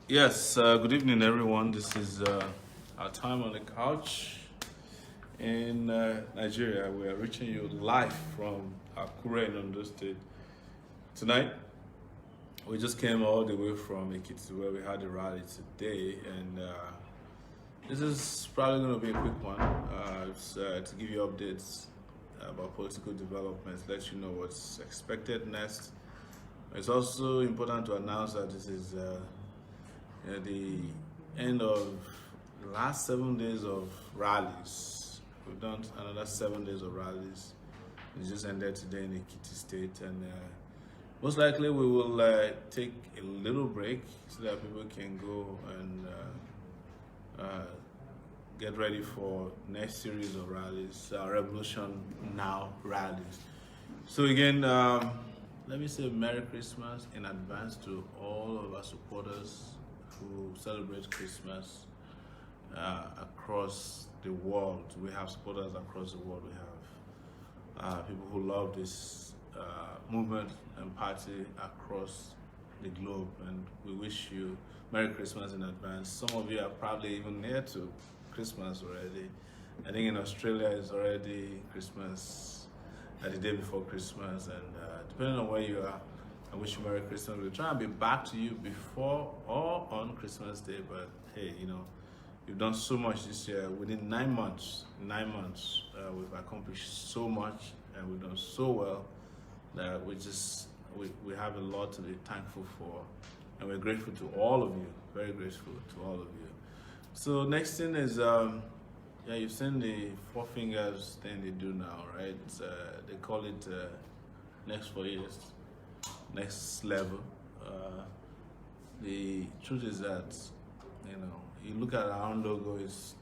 Yes, good evening, everyone. This is our time on the couch in Nigeria. We are reaching you live from Akure in Ondo State. Tonight, we just came all the way from Ekiti where we had a rally today, and this is probably going to be a quick one. It's to give you updates about political developments, let you know what's expected next. It's also important to announce that this is the end of the last 7 days of rallies. We've done another 7 days of rallies. It just ended today in Ekiti State, and most likely we will take a little break so that people can go and get ready for next series of rallies, Revolution Now rallies. So again, let me say Merry Christmas in advance to all of our supporters who celebrate Christmas across the world. We have supporters across the world. We have people who love this movement and party across the globe, and we wish you Merry Christmas in advance. Some of you are probably even near to Christmas already. I think in Australia it's already Christmas the day before Christmas, and depending on where you are, I wish you Merry Christmas. We'll try and be back to you before or on Christmas Day, but hey, you've done so much this year. Within 9 months, we've accomplished so much, and we've done so well that we have a lot to be thankful for, and we're grateful to all of you, very grateful to all of you. So next thing is, you've seen the 4 fingers thing they do now, right? They call it next 4 years, next level. The truth is that, you look at our own logo, it's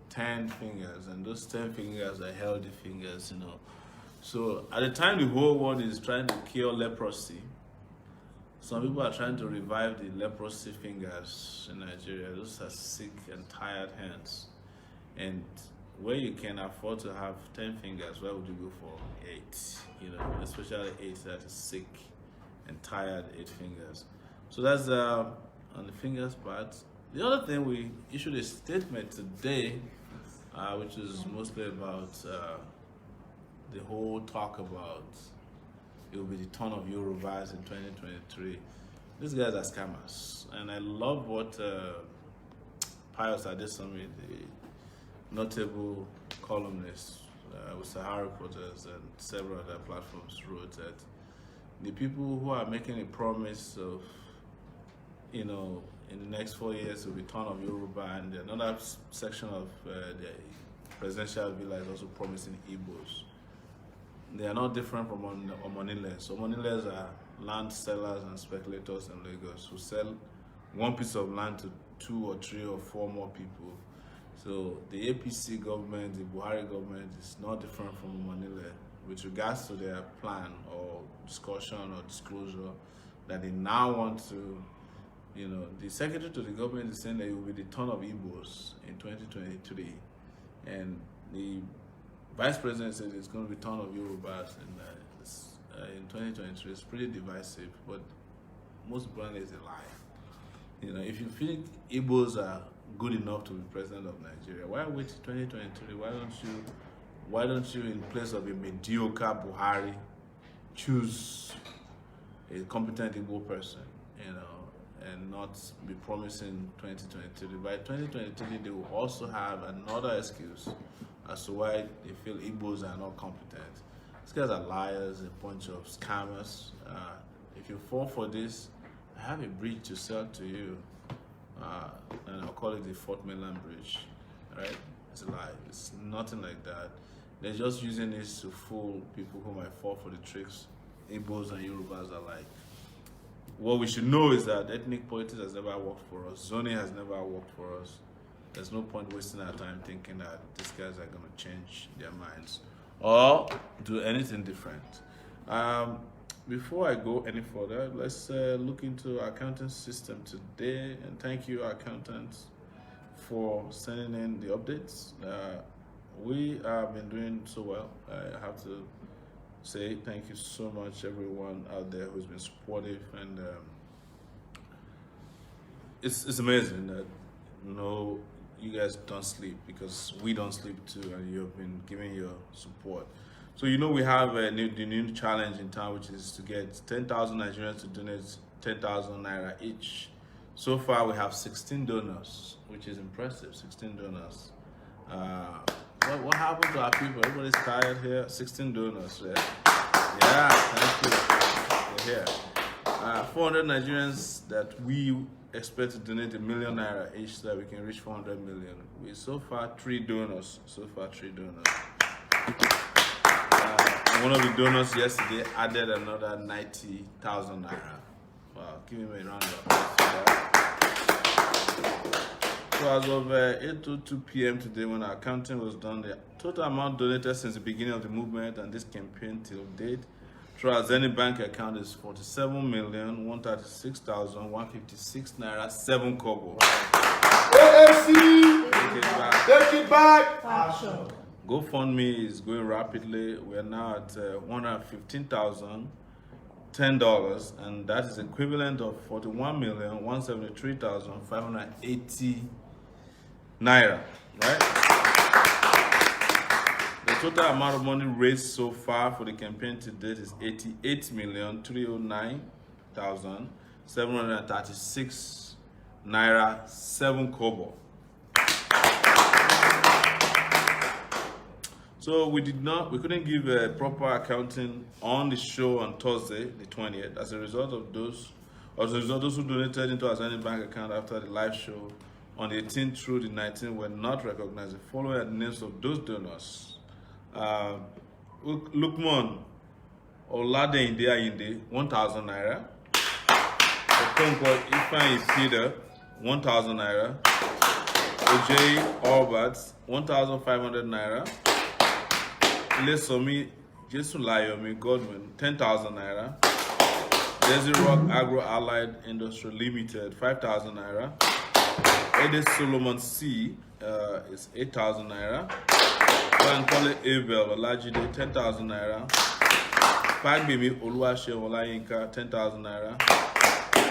10 fingers, and those 10 fingers are healthy fingers, So at the time the whole world is trying to cure leprosy, some people are trying to revive the leprosy fingers in Nigeria. Those are sick and tired hands. And where you can afford to have 10 fingers, where would you go for 8? Especially 8 that is sick and tired 8 fingers. So that's on the fingers part. The other thing, we issued a statement today, which is mostly about the whole talk about it will be the turn of Yorubas in 2023. These guys are scammers, and I love what Pius Adesami, the notable columnist with Sahara Reporters and several other platforms, wrote that the people who are making a promise of, in the next 4 years will be turn of Yoruba, and another section of the presidential villa is also promising Igbos. They are not different from Omoniles. Omoniles are land sellers and speculators in Lagos who sell one piece of land to 2 or 3 or 4 more people. So the APC government, the Buhari government, is not different from Omonile with regards to their plan or discussion or disclosure that they now want to, the secretary to the government is saying that it will be the turn of Igbos in 2023, and the Vice President said it's going to be turn of Yorubas in 2023. It's pretty divisive, but most importantly, it's a lie. If you think Igbos are good enough to be president of Nigeria, why wait till 2023? Why don't you, in place of a mediocre Buhari, choose a competent Igbo person, and not be promising 2023. By 2023, they will also have another excuse as to why they feel Igbos are not competent. These guys are liars, a bunch of scammers. If you fall for this, I have a bridge to sell to you, and I'll call it the Fort Mainland Bridge. Right? It's a lie. It's nothing like that. They're just using this to fool people who might fall for the tricks Igbos and Yorubas are like. What we should know is that ethnic politics has never worked for us. Zoning has never worked for us. There's no point wasting our time thinking that these guys are going to change their minds or do anything different. Before I go any further, let's look into our accounting system today. And thank you, our accountants, for sending in the updates. We have been doing so well. I have to say thank you so much, everyone out there who's been supportive, and it's amazing that you guys don't sleep, because we don't sleep too, and you've been giving your support. So we have the new challenge in town, which is to get 10,000 Nigerians to donate 10,000 naira each. So far, we have 16 donors, which is impressive. 16 donors. What happened to our people? Everybody's tired here. 16 donors. Yeah, thank you. They're here. 400 Nigerians that we expect to donate 1 million naira each, so that we can reach 400 million. We so far 3 donors. One of the donors yesterday added another 90,000 naira. Wow, give me a round of applause. So as of 8:02 p.m. today, when our counting was done, the total amount donated since the beginning of the movement and this campaign till date through our Zenith Bank account is 47,136,156 naira 7 kobo. AFC! Take it back! Action! GoFundMe is going rapidly. We are now at $115,010, and that is equivalent of 41,173,580 naira, right? The total amount of money raised so far for the campaign to date is 88,309,736 naira 7 kobo. So we couldn't give a proper accounting on the show on Thursday, the 20th, as a result of those who donated into our Zenith Bank account after the live show on the 18th through the 19th were not recognized. The following are the names of those donors. Lukman Olakunle Churchill, 1,000 naira. Tonto Peter, 1,000 naira. Ojay Albert, 1,500 naira. Lesomi Jesulayomi Godwin, 10,000 naira. Desi Rock Agro Allied Industry Limited, 5,000 naira. Ede Solomon C is 8,000 naira. Olakunle Abel Olajide, 10,000 naira. Fagbemi Oluwase Olayinka, 10,000 naira.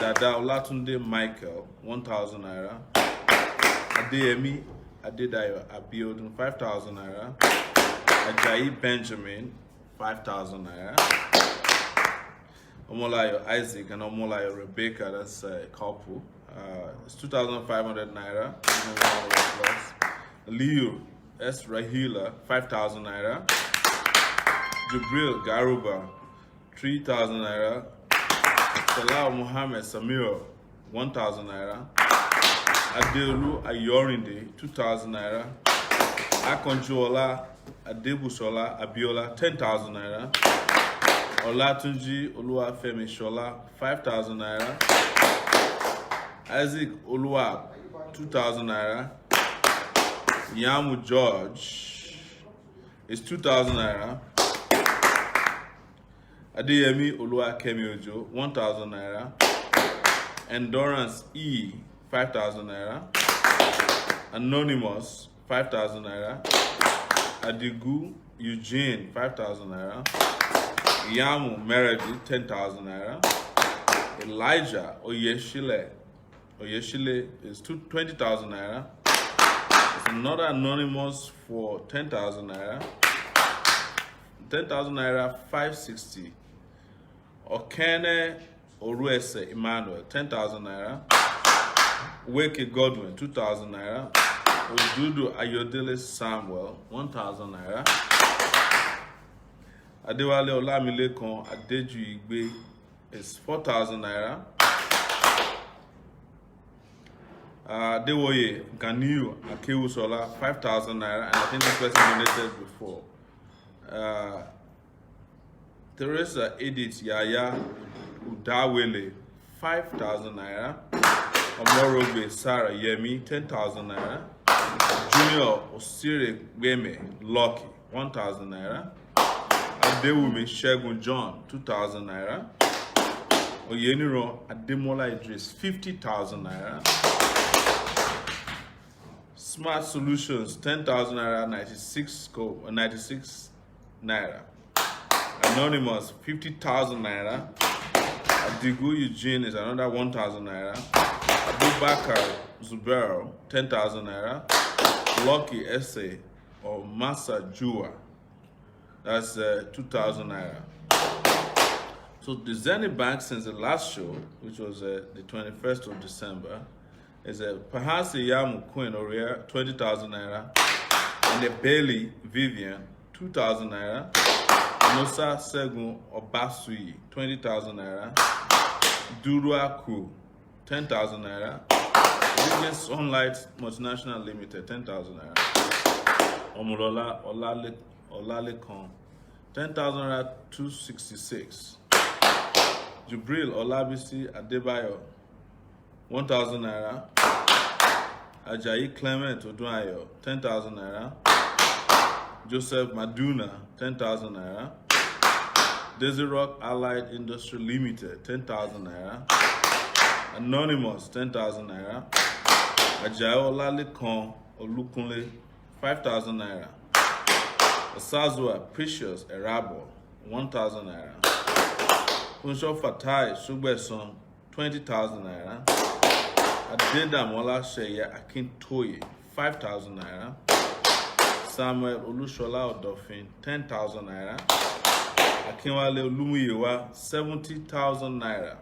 Dada Olatunde Michael, 1,000 naira. Adeyemi Adedayo Abiodun, 5,000 naira. Ajayi Benjamin, 5,000 naira. Omolayo Isaac and Omolayo Rebecca, that's a couple. It's 2,500 naira. Leo S. Rahila, 5,000 naira. Jubril Garuba, 3,000 naira. Salah Muhammad Samir, 1,000 naira. Adeolu Ayorinde, 2,000 naira. Akonjola Adebusola Abiola, 10,000 naira. Olatunji Oluwafemi Shola, 5,000 naira. Isaac Oluwa, 2,000 naira. Yamu George is 2,000 naira. Adeyemi Oluwakemi Ojo, 1,000 naira. Endurance E, 5,000 naira. Anonymous, 5,000 naira. Adigu Eugene, 5,000 naira. Yamu Meredith, 10,000 naira. Elijah Oyeshile is 20,000 naira. There's another anonymous for 10,000 naira. 10,000 naira, 560. Okene Oruese Emmanuel, 10,000 naira. Weke Godwin, 2,000 naira. Odudu Ayodele Samuel, 1,000 naira. Adewale Olamilekon Adeju Igbe is 4,000 naira. Dewoye Ganiu Akewusola, 5,000 naira, and I think this person donated before. Teresa Edith Yaya Udawele, 5,000 naira. Omorogbe Sarah Yemi, 10,000 naira. Junior Osire Gweme Lucky, 1,000 naira. Adewumi Shegun John, 2,000 naira. Oyeniro Ademola Idris, 50,000 naira. Smart Solutions, 10,000 naira, 96 naira. Anonymous, 50,000 naira. Adigu Eugene is another 1,000 naira. Abubakar Zubero, 10,000 naira. Lucky Essay or Masa Jua, that's 2,000 naira. So the Zenith Bank since the last show, which was the 21st of December, is a Pahasi Yamu Queen Oria, 20,000 naira. And the Bailey Vivian, 2,000 naira. Musa Segun Obasui, 20,000 naira. Duruaku, 10,000 naira. Vivian Sunlight Multinational Limited, 10,000 naira. Omulola Olalekan, 10,000 naira, 266. Jubril Olabisi Adebayo, 1,000 naira. Ajayi Clement Odunayo, 10,000 naira. Joseph Maduna, 10,000 naira. Desirock Allied Industry Limited, 10,000 naira. Anonymous, 10,000 naira. Ajayi Olalekan Olakunle, 5,000 naira. Osazua Precious Erabo, 1,000 naira. Unsho Fatai Sugbeson, 20,000 naira. Adedamola Sheya Akintoye, 5,000 naira. Samuel Olushola Odofin, 10,000 naira. Akinwale Olumuyiwa, 70,000 naira.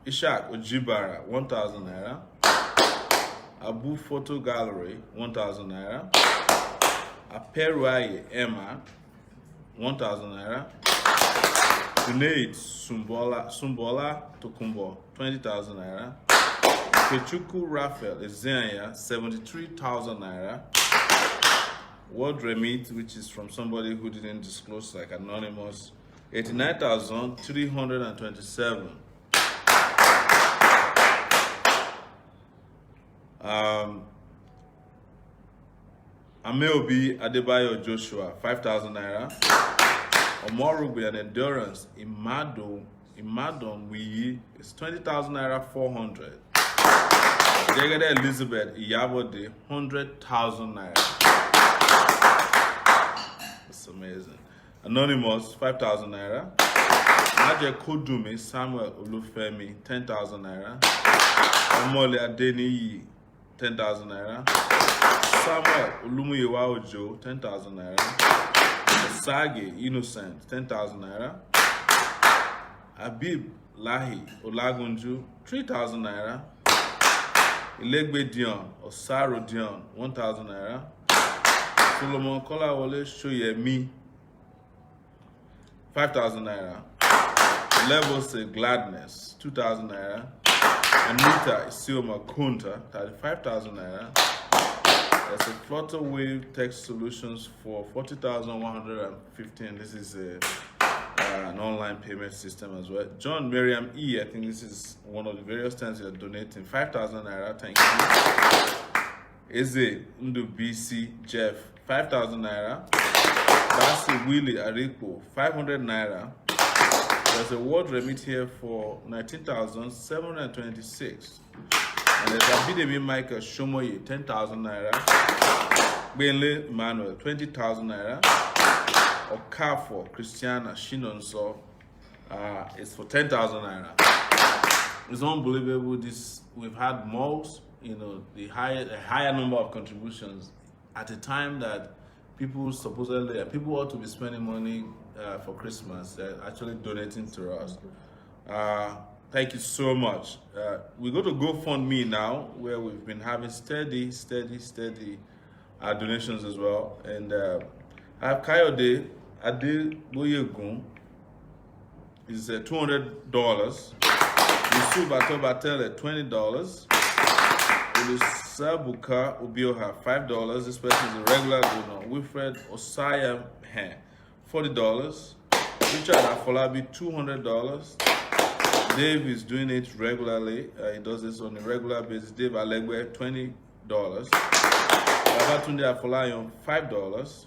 Ishak Ojibara, 1,000 naira. Abu Photo Gallery, 1,000 naira. Aperuaye Emma, 1,000 naira. Junaid Sumbola Tokumbo, 20,000 naira. Pechuku Raphael Ezenya, 73,000 naira. Word remit, which is from somebody who didn't disclose, like Anonymous, 89,327. Ameobi Adebayo Joshua, 5,000 naira. Omorugbe and Endurance Imadon Wiyi is 20,000 naira, 400. Jegede Elizabeth Iyabode, 100,000 naira. That's amazing. Anonymous, 5,000 naira. Naje Kodumi Samuel Olufemi, 10,000 naira. Omole Adeniyi, 10,000 naira. Samuel Olumuyiwa Ojo, 10,000 naira. Sage Innocent, 10,000 naira. Habib Lahi Olagunju, 3,000 naira. Ilegbe Dion Osaro Dion, 1,000 naira. Solomon Kolawole Shoyemi, 5,000 naira. Levels Gladness, 2,000 naira. Anita Isioma Kunta, 35,000 naira. There's a Flutter Wave Text Solutions for 40,115. This is an online payment system as well. John Miriam E, I think this is one of the various times you're donating. 5,000 naira, thank you. Eze Ndu BC Jeff, 5,000 naira. Basi Willie Ariko, 500 naira. There's a word remit here for 19,726. And there's Abidemi Michael Shomoye, 10,000 naira. Benle Emmanuel, 20,000 naira. Okafo Christiana Shinonso is for 10,000 naira. It's unbelievable. We've had most, a higher number of contributions at a time that people ought to be spending money for Christmas. They're actually donating to us. Thank you so much. We go to GoFundMe now, where we've been having steady donations as well. And I have Kayode Adeboyegun is $200. Yusuf Atobatel at $20. Olusabuka Ubioha $5. This person is a regular donor. Wilfred Osaya $40. Richard Afolabi $200. Dave is doing it regularly. He does this on a regular basis. Dave Alegwe $20. Babatunde Afolayan $5.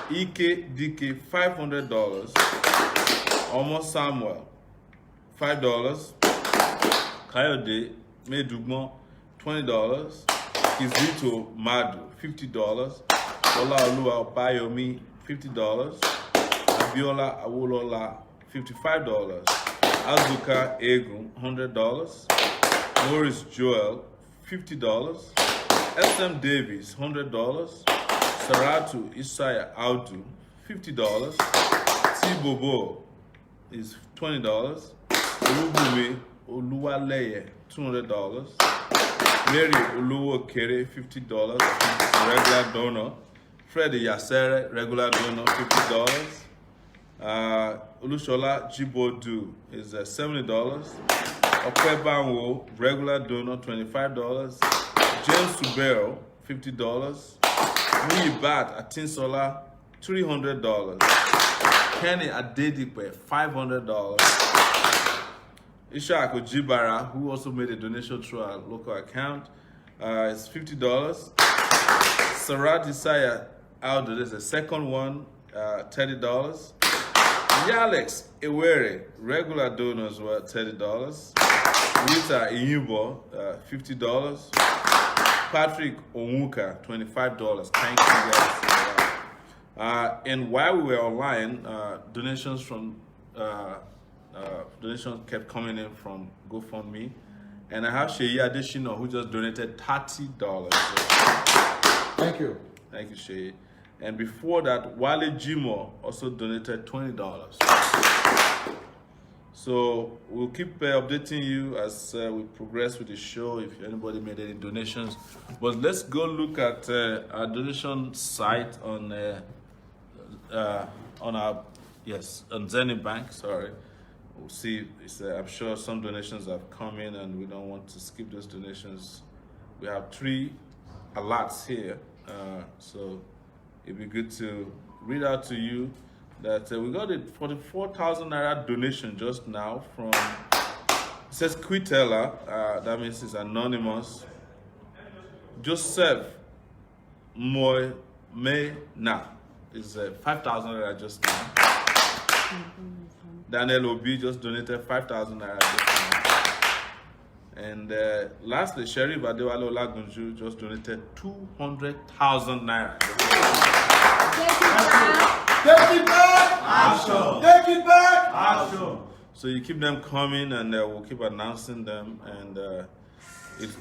Dikeh $500. Omo Samuel $5. Kayode Medugmo $20. Kizito Madu $50. Olaoluwa Bayomi $50. Abiola Awolola, $55. Azuka Egun, $100. Morris Joel, $50. SM Davis, $100. Saratu Isaiah Audu, $50. T Bobo is $20. Olubumi Oluwaleye, $200. Mary Oluwo Kere, $50, regular donor. Freddie Yasere, regular donor, $50. Olushola Jibodu is $70. Okwebanwo, regular donor, $25. James Subero, $50. Muyibat Atinsola, $300. Kenny Adedipe, $500. Ishaq Ojibara, who also made a donation through our local account, is $50. Sarat Isaiah Aldo, there's a second one, $30. Yalex Ewere, regular donors were $30. Rita Iyubo, $50. Patrick Onwuka, $25. Thank you guys. And while we were online, donations kept coming in from GoFundMe, and I have Sheyi Adeshino who just donated $30. Thank you. Thank you, Sheyi. And before that, Wale Jimo also donated $20. So we'll keep updating you as we progress with the show if anybody made any donations. But let's go look at our donation site on Zenith Bank. Sorry. We'll see. I'm sure some donations have come in, and we don't want to skip those donations. We have 3 alerts here, so it'd be good to read out to you that we got a 44,000 naira donation just now from. It says Quitella. That means it's anonymous. Joseph Moy Mena is 5,000 naira just now. Daniel Obi just donated 5,000 naira. And lastly, Sheriff Adewale Olagunju just donated 200,000 naira. Take it back! Action! Take it back! Action! So you keep them coming, and we'll keep announcing them. And if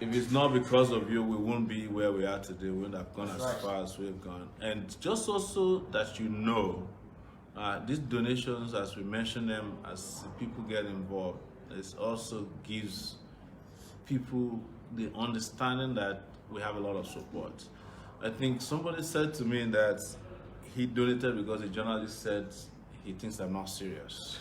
it's not because of you, we won't be where we are today. We wouldn't have gone as far as we've gone. And just also that you know, these donations, as we mention them, as people get involved, it also gives people the understanding that we have a lot of support. I think somebody said to me that he donated because a journalist said he thinks I'm not serious.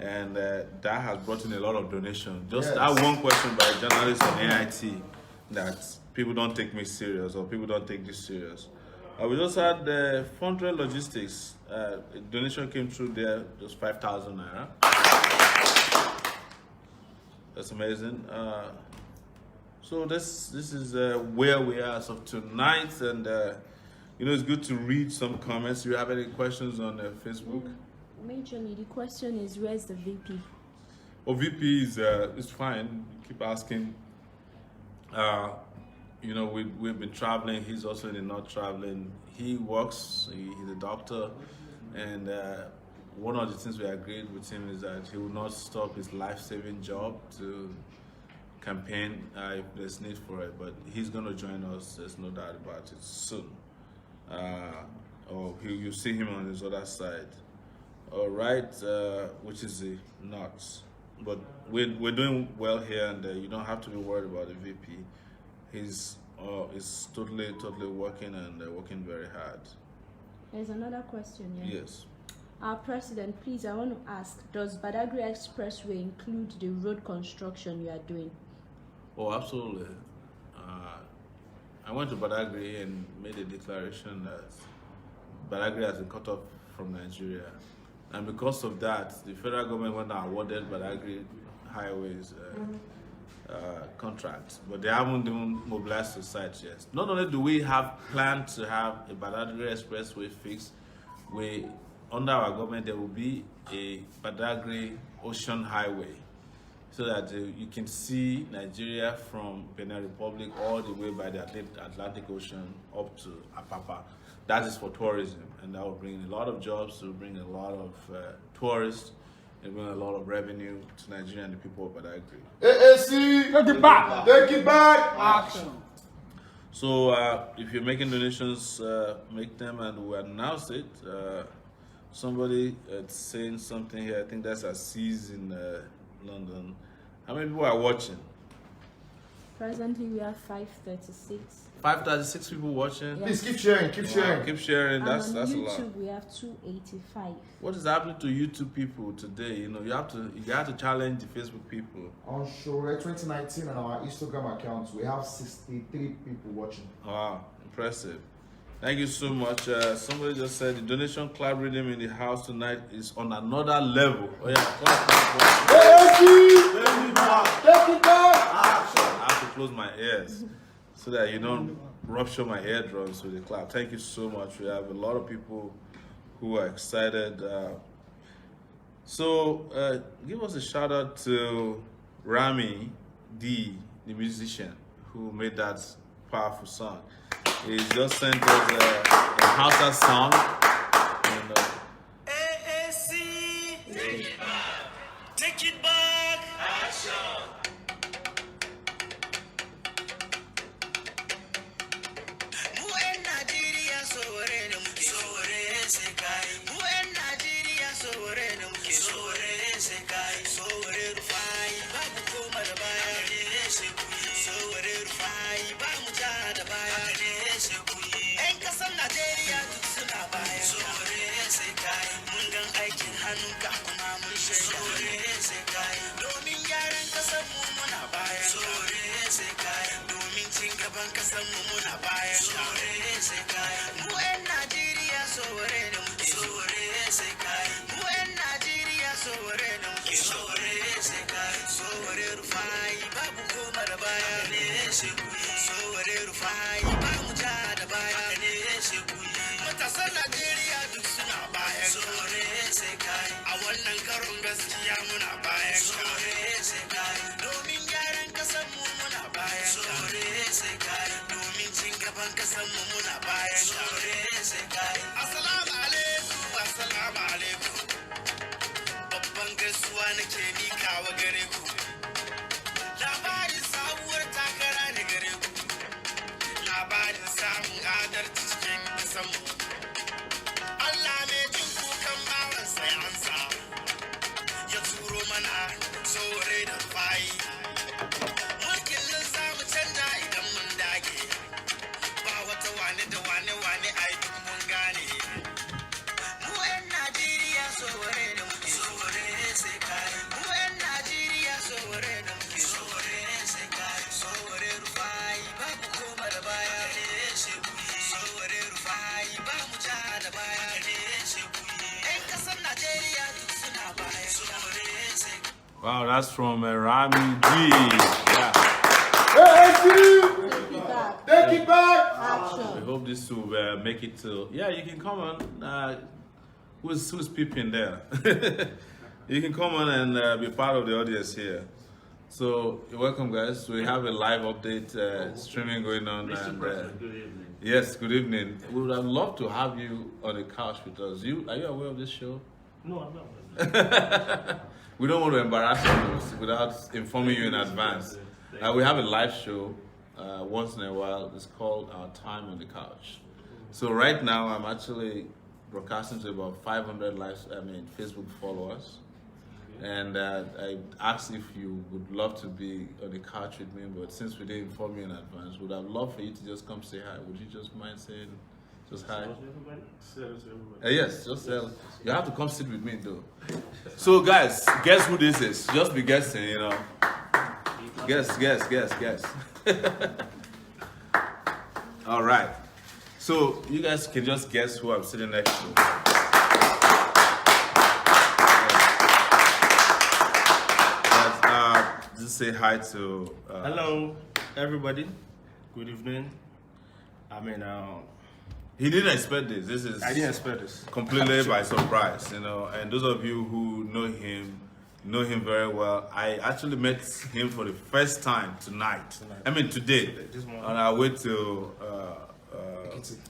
And that has brought in a lot of donations. Just that one question by a journalist on AIT, that people don't take me serious or people don't take this serious. We just had the Fundraising Logistics. A donation came through there, just 5,000 naira. That's amazing. So this is where we are as of tonight, and it's good to read some comments. Do you have any questions on Facebook? Majorly, the question is, where's the VP? Oh, VP is fine. Keep asking. We've been traveling. He's also in the north traveling. He works. He's a doctor, and one of the things we agreed with him is that he will not stop his life-saving job to campaign if there's need for it. But he's going to join us. There's no doubt about it soon. You see him on his other side. All right, which is the nuts. But we're doing well here, and you don't have to be worried about the VP. He's totally working and working very hard. There's another question here. Yes. Our president, please, I want to ask, does Badagry Expressway include the road construction you are doing? Oh, absolutely. I went to Badagry and made a declaration that Badagry has been cut off from Nigeria. And because of that, the federal government went and awarded Badagry Highways contracts, but they haven't even mobilized the site yet. Not only do we have planned to have a Badagry Expressway fixed, under our government there will be a Badagry Ocean Highway. so that you can see Nigeria from Benin Republic all the way by the Atlantic Ocean up to Apapa. That is for tourism, and that will bring a lot of jobs, it will bring a lot of tourists, it will bring a lot of revenue to Nigeria and the people of Badagry. AAC, Take it back. take it back. Action. So if you're making donations, make them and we'll announce it. Somebody saying something here, I think that's Aziz in London. How many people are watching? Presently, we have 536. 536 people watching? Yeah. Please keep sharing, keep sharing. Keep sharing, that's And a on lot. YouTube, we have 285. What is happening to YouTube people today? You know, you have to challenge the Facebook people. On Sowore 2019 on our Instagram account, we have 63 people watching. Wow, impressive. Thank you so much. Somebody just said the donation club rhythm in the house tonight is on another level. Oh yeah, clap. AAC, take it back. Take it back. I have to close my ears so that you don't rupture my eardrums with the clap. Thank you so much. We have a lot of people who are excited. So give us a shout out to Rami D, the musician, who made that powerful song. He just sent us a Hausa song. And, AAC, take it back, action. Mu 'yan Najeriya Sowore da muke, Sowore sai kai. Mu 'yan Najeriya Sowore da muke, Sowore sai kai. Sowore Rufai, babu koma da baya, ne sai kuyi. Sowore Rufai, ba mu ja da baya, ne sai kuyi. 'Yan ƙasar Najeriya duk suna baya. Sowore sai kai. Mun gan aikin hannunka kuma mun shaida. Sowore sai kai. Domin gyaran ƙasar mu muna baya. Sowore sai kai. Domin cin gaban ƙasar mu muna baya. Sowore sai kai. Mu 'yan Najeriya Sowore da muke. Sowore sai kai. Mu 'yan Najeriya Sowore da muke. Sowore sai kai. Sowore Rufai, babu koma da baya, ne sai kuyi. Sowore Rufai, ba mu ja da baya, ne sai kuyi. Matasan Najeriya duk suna bayan. Sowore sai kai. A wannan karon gaskiya muna bayan. Sowore sai kai. Domin gyaran ƙasar mu muna bayan. Sowore sai kai. Domin cin gaban ƙasar mu muna bayan. Sowore sai kai. Assalamu alaikum, assalamu alaikum. Babban gaisuwa nake mikawa gare ku. Labarin sabuwar takara ne gare ku. Labarin samun adalci cikin ƙasarmu. Allah mai jin kukan bawansa ya ansa. Ya turo mana Sowore da Rufai. Mulkin nan za mu canja idan mun dage. Ba wata wane da wane ai duk mun gane. Mu 'yan Najeriya Sowore da muke. Sowore sai kai. Mu 'yan Najeriya Sowore da muke. Sowore sai kai. Sowore Rufai, babu koma da baya, ne sai kuyi. Sowore Rufai, ba mu ja da baya, ne sai kuyi. 'Yan ƙasar Najeriya duk suna baya. Sowore sai kai. wow, that's from Rami D. Yeah. AAC, Take it back. take it back. We Action. hope this will make it to. Yeah, you can come on. Who's peeping there? You can come on and be part of the audience here. So you're welcome, guys. We have a live update streaming going on. And, Good evening. yes, good evening. We would have loved to have you on the couch with us. Are you aware of this show? No, I'm not. We don't want to embarrass you without informing you in advance. We have a live show once in a while. It's called Our Time on the Couch. So right now, I'm actually broadcasting to about 500 Facebook followers. And I asked if you would love to be on the couch with me, but since we didn't inform you in advance, would have loved for you to just come say hi. Would you just mind saying just hi? Yes, just tell. You have to come sit with me though. So guys, guess who this is? Just be guessing, you know. Guess. All right. So you guys can just guess who I'm sitting next to. Just say hi to. Hello, everybody. Good evening. He didn't expect this. I didn't expect this. Completely by surprise, you know. And those of you who know him, know him very well. I actually met him for the first time tonight. I mean today, This morning. on our way to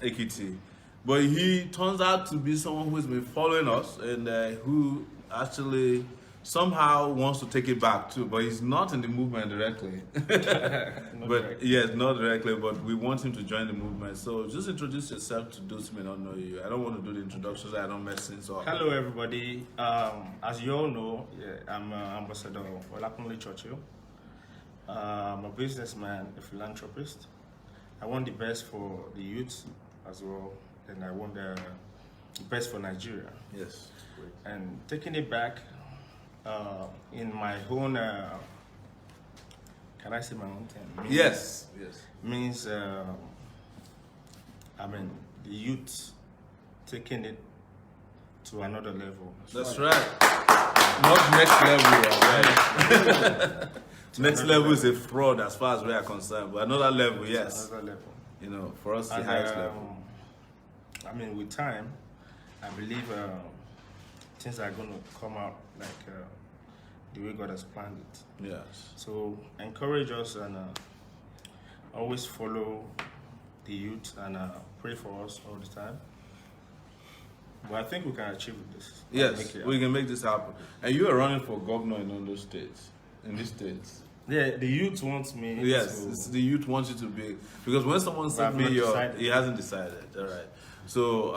Ekiti. But he turns out to be someone who's been following us and who actually somehow wants to take it back too. But he's not in the movement directly. Yes, not directly, but we want him to join the movement. So just introduce yourself to those who may not know you. I don't want to do the introductions. I don't mess things up. Hello, everybody. As you all know, I'm Ambassador Olakunle Churchill. I'm a businessman, a philanthropist. I want the best for the youth as well, and I want the best for Nigeria. Yes. And taking it back in my own, can I say my own term? Yes. Yes. Means, I mean, the youth taking it to another level. That's right. Not next level, right? Next level is a fraud as far as we are concerned. But another level, yes. Another level. You know, for us, the And, highest level. I mean, with time, I believe things are going to come out like the way God has planned it. Yes. So encourage us and always follow the youth and pray for us all the time. But I think we can achieve this. Yes, we can make this happen. And you are running for governor in all those states, in these states. Yeah, the youth wants me. Yes, it's the youth wants you to be, because when someone said I've not be your, decided. he hasn't decided. All right. So,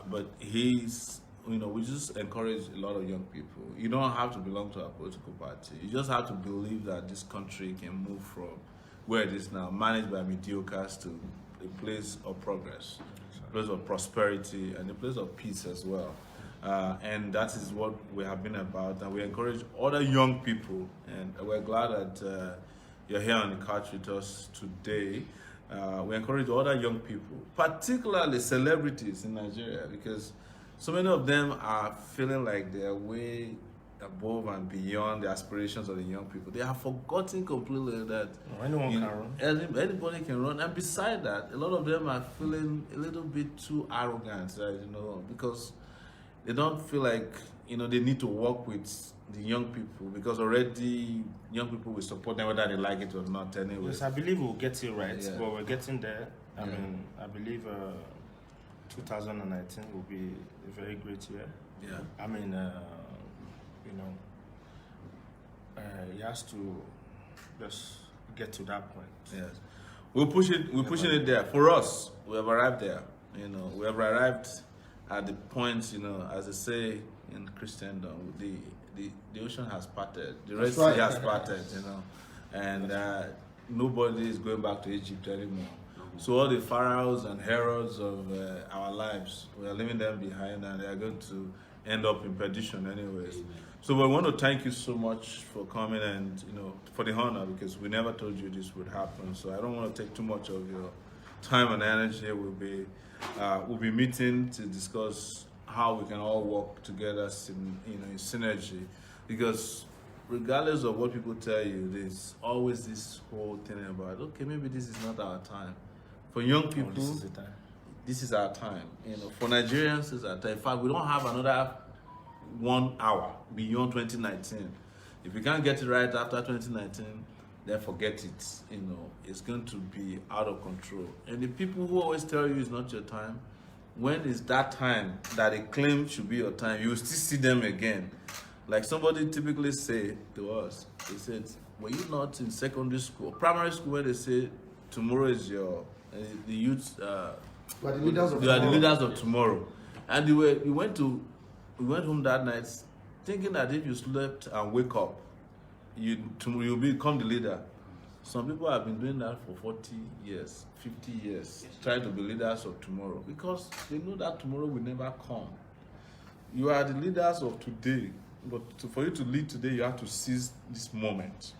but he's, you know, we just encourage a lot of young people. You don't have to belong to a political party. You just have to believe that this country can move from where it is now, managed by mediocres, to a place of progress, a place of prosperity, and a place of peace as well. And that is what we have been about. And we encourage other young people, and we're glad that you're here on the couch with us today. We encourage other young people, particularly celebrities in Nigeria, because so many of them are feeling like they're way above and beyond the aspirations of the young people. They have forgotten completely that Anyone you can know, run. anybody can run. And beside that, a lot of them are feeling a little bit too arrogant, right, you know, because they don't feel like, you know, they need to work with the young people, because already young people will support them whether they like it or not anyway. Yes, I believe we'll get it right, Yeah. but we're getting there. I Yeah. mean, I believe 2019 will be a very great year. Yeah. I mean, you know, he has to just get to that point. Yes. We're pushing it there. For us, we have arrived there. You know, we have arrived at the point, you know, as they say in Christendom, the ocean has parted, the Red Sea right. has parted, you know, and nobody is going back to Egypt anymore. So all the pharaohs and heroes of our lives, we are leaving them behind, and they are going to end up in perdition anyways. So we want to thank you so much for coming, and you know, for the honor, because we never told you this would happen. So I don't want to take too much of your time and energy. We'll be meeting to discuss how we can all work together in synergy, because regardless of what people tell you, there's always this whole thing about, okay, maybe this is not our time. For young people, This is the time. this is our time. You know, for Nigerians, this is our time. In fact, we don't have another 1 hour beyond 2019. If we can't get it right after 2019, then forget it. You know, it's going to be out of control. And the people who always tell you it's not your time, when is that time that they claim should be your time, you will still see them again. Like somebody typically say to us, they said, were you not in secondary school, primary school, where they say tomorrow is your, the youth, We are the leaders of you are the tomorrow. leaders of tomorrow. And we went home that night thinking that if you slept and wake up, you'll become the leader. Some people have been doing that for 40 years, 50 years, trying to be leaders of tomorrow, because they know that tomorrow will never come. You are the leaders of today, but for you to lead today, you have to seize this moment.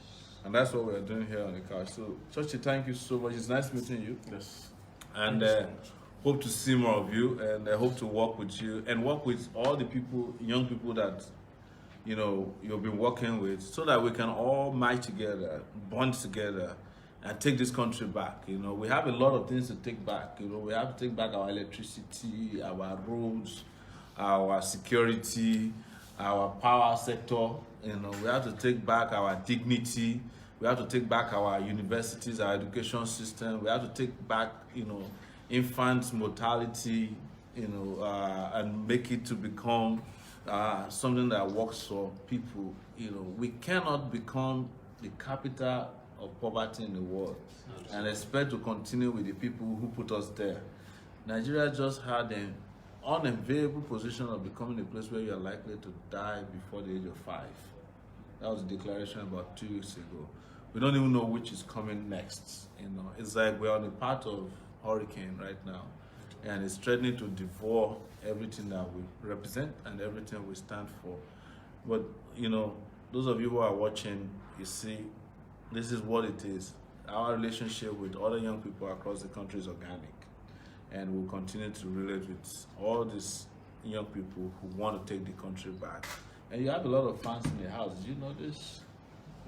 And that's what we're doing here on the couch. So, Churchill, thank you so much. It's nice meeting you. Yes. And hope to see more of you, and I hope to work with you and work with all the people, young people that, you know, you've been working with, so that we can all march together, bond together, and take this country back. You know, we have a lot of things to take back. You know, we have to take back our electricity, our roads, our security, our power sector. We have to take back our dignity. We have to take back our universities, our education system. We have to take back, infant mortality, and make it to become something that works for people. We cannot become the capital of poverty in the world and expect to continue with the people who put us there. Nigeria just had an unenviable position of becoming a place where you are likely to die before the age of 5. That was a declaration about 2 weeks ago. We don't even know which is coming next. It's like we're on the path of hurricane right now, and it's threatening to devour everything that we represent and everything we stand for. But those of you who are watching, you see, this is what it is. Our relationship with other young people across the country is organic, and we'll continue to relate with all these young people who want to take the country back. And you have a lot of fans in the house. Did you know this?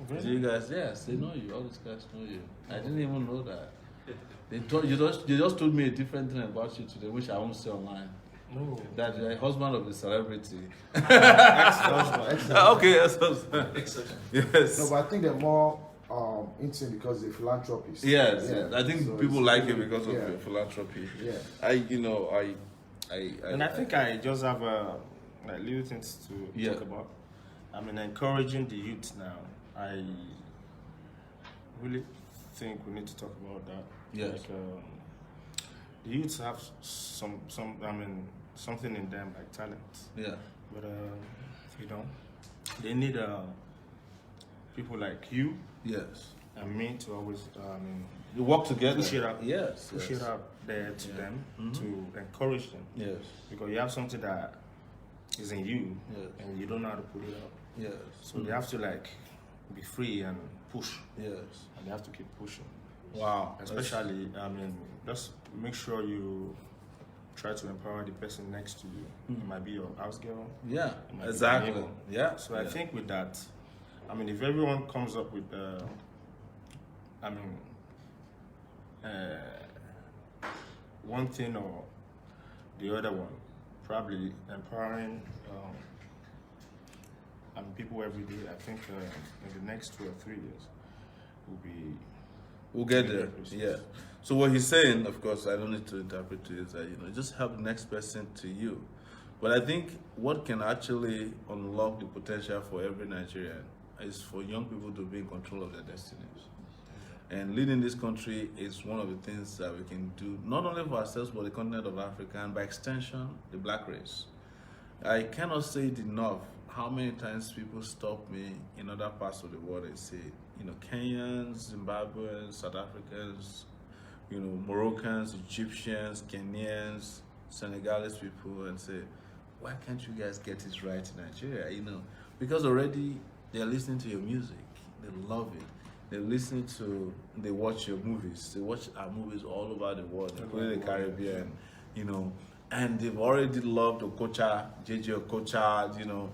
Really? So you guys, yes, they know you. All these guys know you. I didn't even know that. They just told me a different thing about you today, which I won't say online. No. That you're a husband of a celebrity. Ex-husband. Okay, ex-husband. Yes. No, but I think they're more into it because they're philanthropists. Yes, Yeah. yes. I think So people it's like really- it because of yeah. your philanthropy. Yeah. And I think I just have little things to Yeah. talk about. Encouraging the youth now. I really think we need to talk about that. Yes. Like, the youths have something in them, like talent. Yeah. But they need people like you Yes. and me to always You work together. push it out. Yes. Push yes. it out there to them Mhm. to encourage them. Yes. Because you have something that is in you Yes. and you don't know how to put it out. Yes. So they have to be free and push, Yes. and they have to keep pushing. Wow. Especially, just make sure you try to empower the person next to you. It might be your house girl. Yeah. It might be Exactly. your neighbor. Yeah. So I Yeah. think with that, if everyone comes up with, one thing or the other one, probably empowering people every day. I think in the next 2 or 3 years, We'll get We'll there. get places. Yeah. So what he's saying, of course, I don't need to interpret it, is that just help the next person to you. But I think what can actually unlock the potential for every Nigerian is for young people to be in control of their destinies. And leading this country is one of the things that we can do, not only for ourselves, but the continent of Africa, and by extension, the black race. I cannot say it enough how many times people stop me in other parts of the world and say, Kenyans, Zimbabweans, South Africans, Moroccans, Egyptians, Kenyans, Senegalese people, and say, why can't you guys get it right in Nigeria? Because already they're listening to your music, they love it. They watch your movies. They watch our movies all over the world, including the Caribbean, and they've already loved Okocha, JJ Okocha,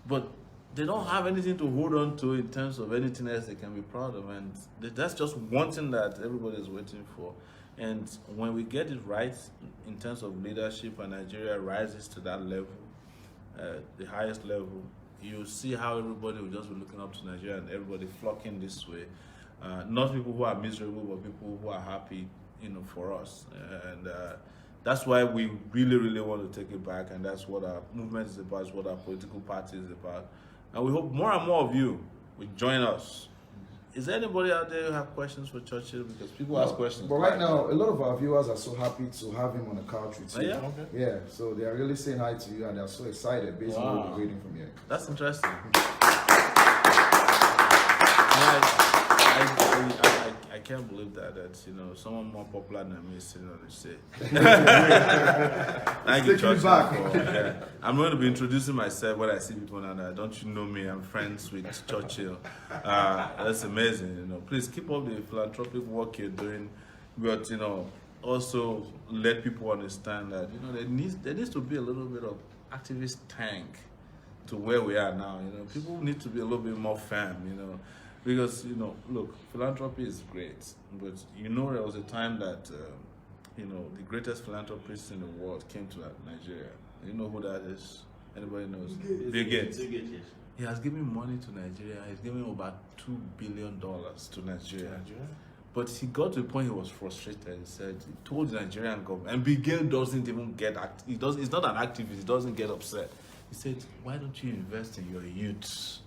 but they don't have anything to hold on to in terms of anything else they can be proud of. And that's just one thing that everybody is waiting for. And when we get it right in terms of leadership and Nigeria rises to that level, the highest level, you see how everybody will just be looking up to Nigeria and everybody flocking this way. Not people who are miserable, but people who are happy, for us. And that's why we really, really want to take it back. And that's what our movement is about, what our political party is about. And we hope more and more of you will join us. Is there anybody out there who have questions for Churchill? Because people ask questions. But right now, a lot of our viewers are so happy to have him on the couch with you. Yeah? Okay. Yeah, so they are really saying hi to you and they're so excited based on what we're reading from you. That's interesting. I can't believe that someone more popular than me is sitting on the stage. Thank you, Take me Churchill. back. I'm going to be introducing myself when I see people now. Don't you know me? I'm friends with Churchill. That's amazing. Please keep up the philanthropic work you're doing, but also let people understand that there needs to be a little bit of activist tank to where we are now. People need to be a little bit more firm. Because, look, philanthropy is great, but there was a time that, the greatest philanthropist in the world came to Nigeria. You know who that is? Anybody knows? Bill Gates. Bill Gates, yes. He has given money to Nigeria. He's given over $2 billion to Nigeria. But he got to a point he was frustrated. He said, he told the Nigerian government, and Bill Gates doesn't even get he's not an activist, he doesn't get upset. He said, why don't you invest in your youth?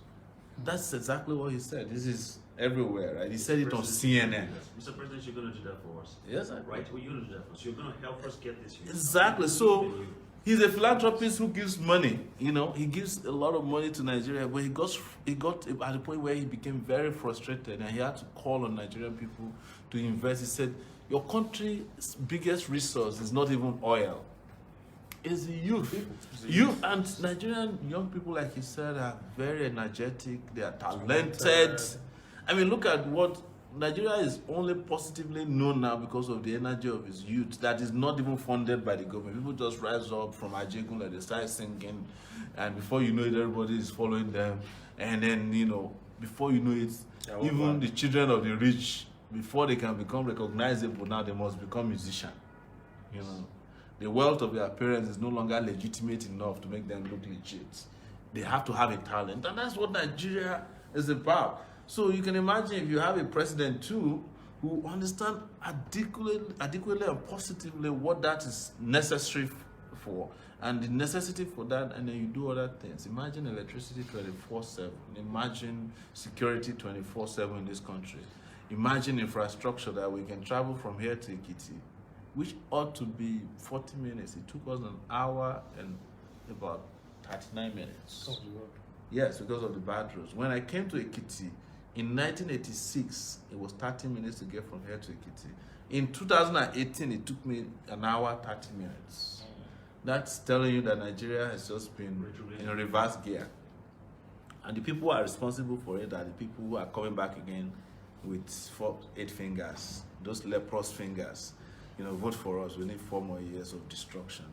That's exactly what he said. This is everywhere, right? He said it on CNN. Mr. President, you're going to do that for us. Yes, right? Well, you're going to do that for us. You're going to help us get this. Exactly. So he's a philanthropist who gives money. You know, he gives a lot of money to Nigeria, but he got at the point where he became very frustrated, and he had to call on Nigerian people to invest. He said, your country's biggest resource is not even oil. It's the youth. Youth and Nigerian young people, like he said, are very energetic. They are talented. I mean, look at what Nigeria is only positively known now because of the energy of its youth that is not even funded by the government. People just rise up from Ajegunle, they start singing, and before you know it, everybody is following them. And then, you know, before you know it, even the children of the rich, before they can become recognizable, now they must become musicians. You know, the wealth of their parents is no longer legitimate enough to make them look legit. They have to have a talent, and that's what Nigeria is about. So you can imagine if you have a president too who understands adequately and positively what that is necessary for, and the necessity for that, and then you do other things. Imagine electricity 24/7. Imagine security 24/7 in this country. Imagine infrastructure that we can travel from here to Ekiti, which ought to be 40 minutes. It took us an hour and about 39 minutes. Yes, because of the bad roads. When I came to Ekiti in 1986, it was 30 minutes to get from here to Ekiti. In 2018, it took me an hour, 30 minutes. That's telling you that Nigeria has just been in a reverse gear. And the people who are responsible for it are the people who are coming back again with 8 fingers, those leprous fingers. You know, vote for us. We need 4 more years of destruction.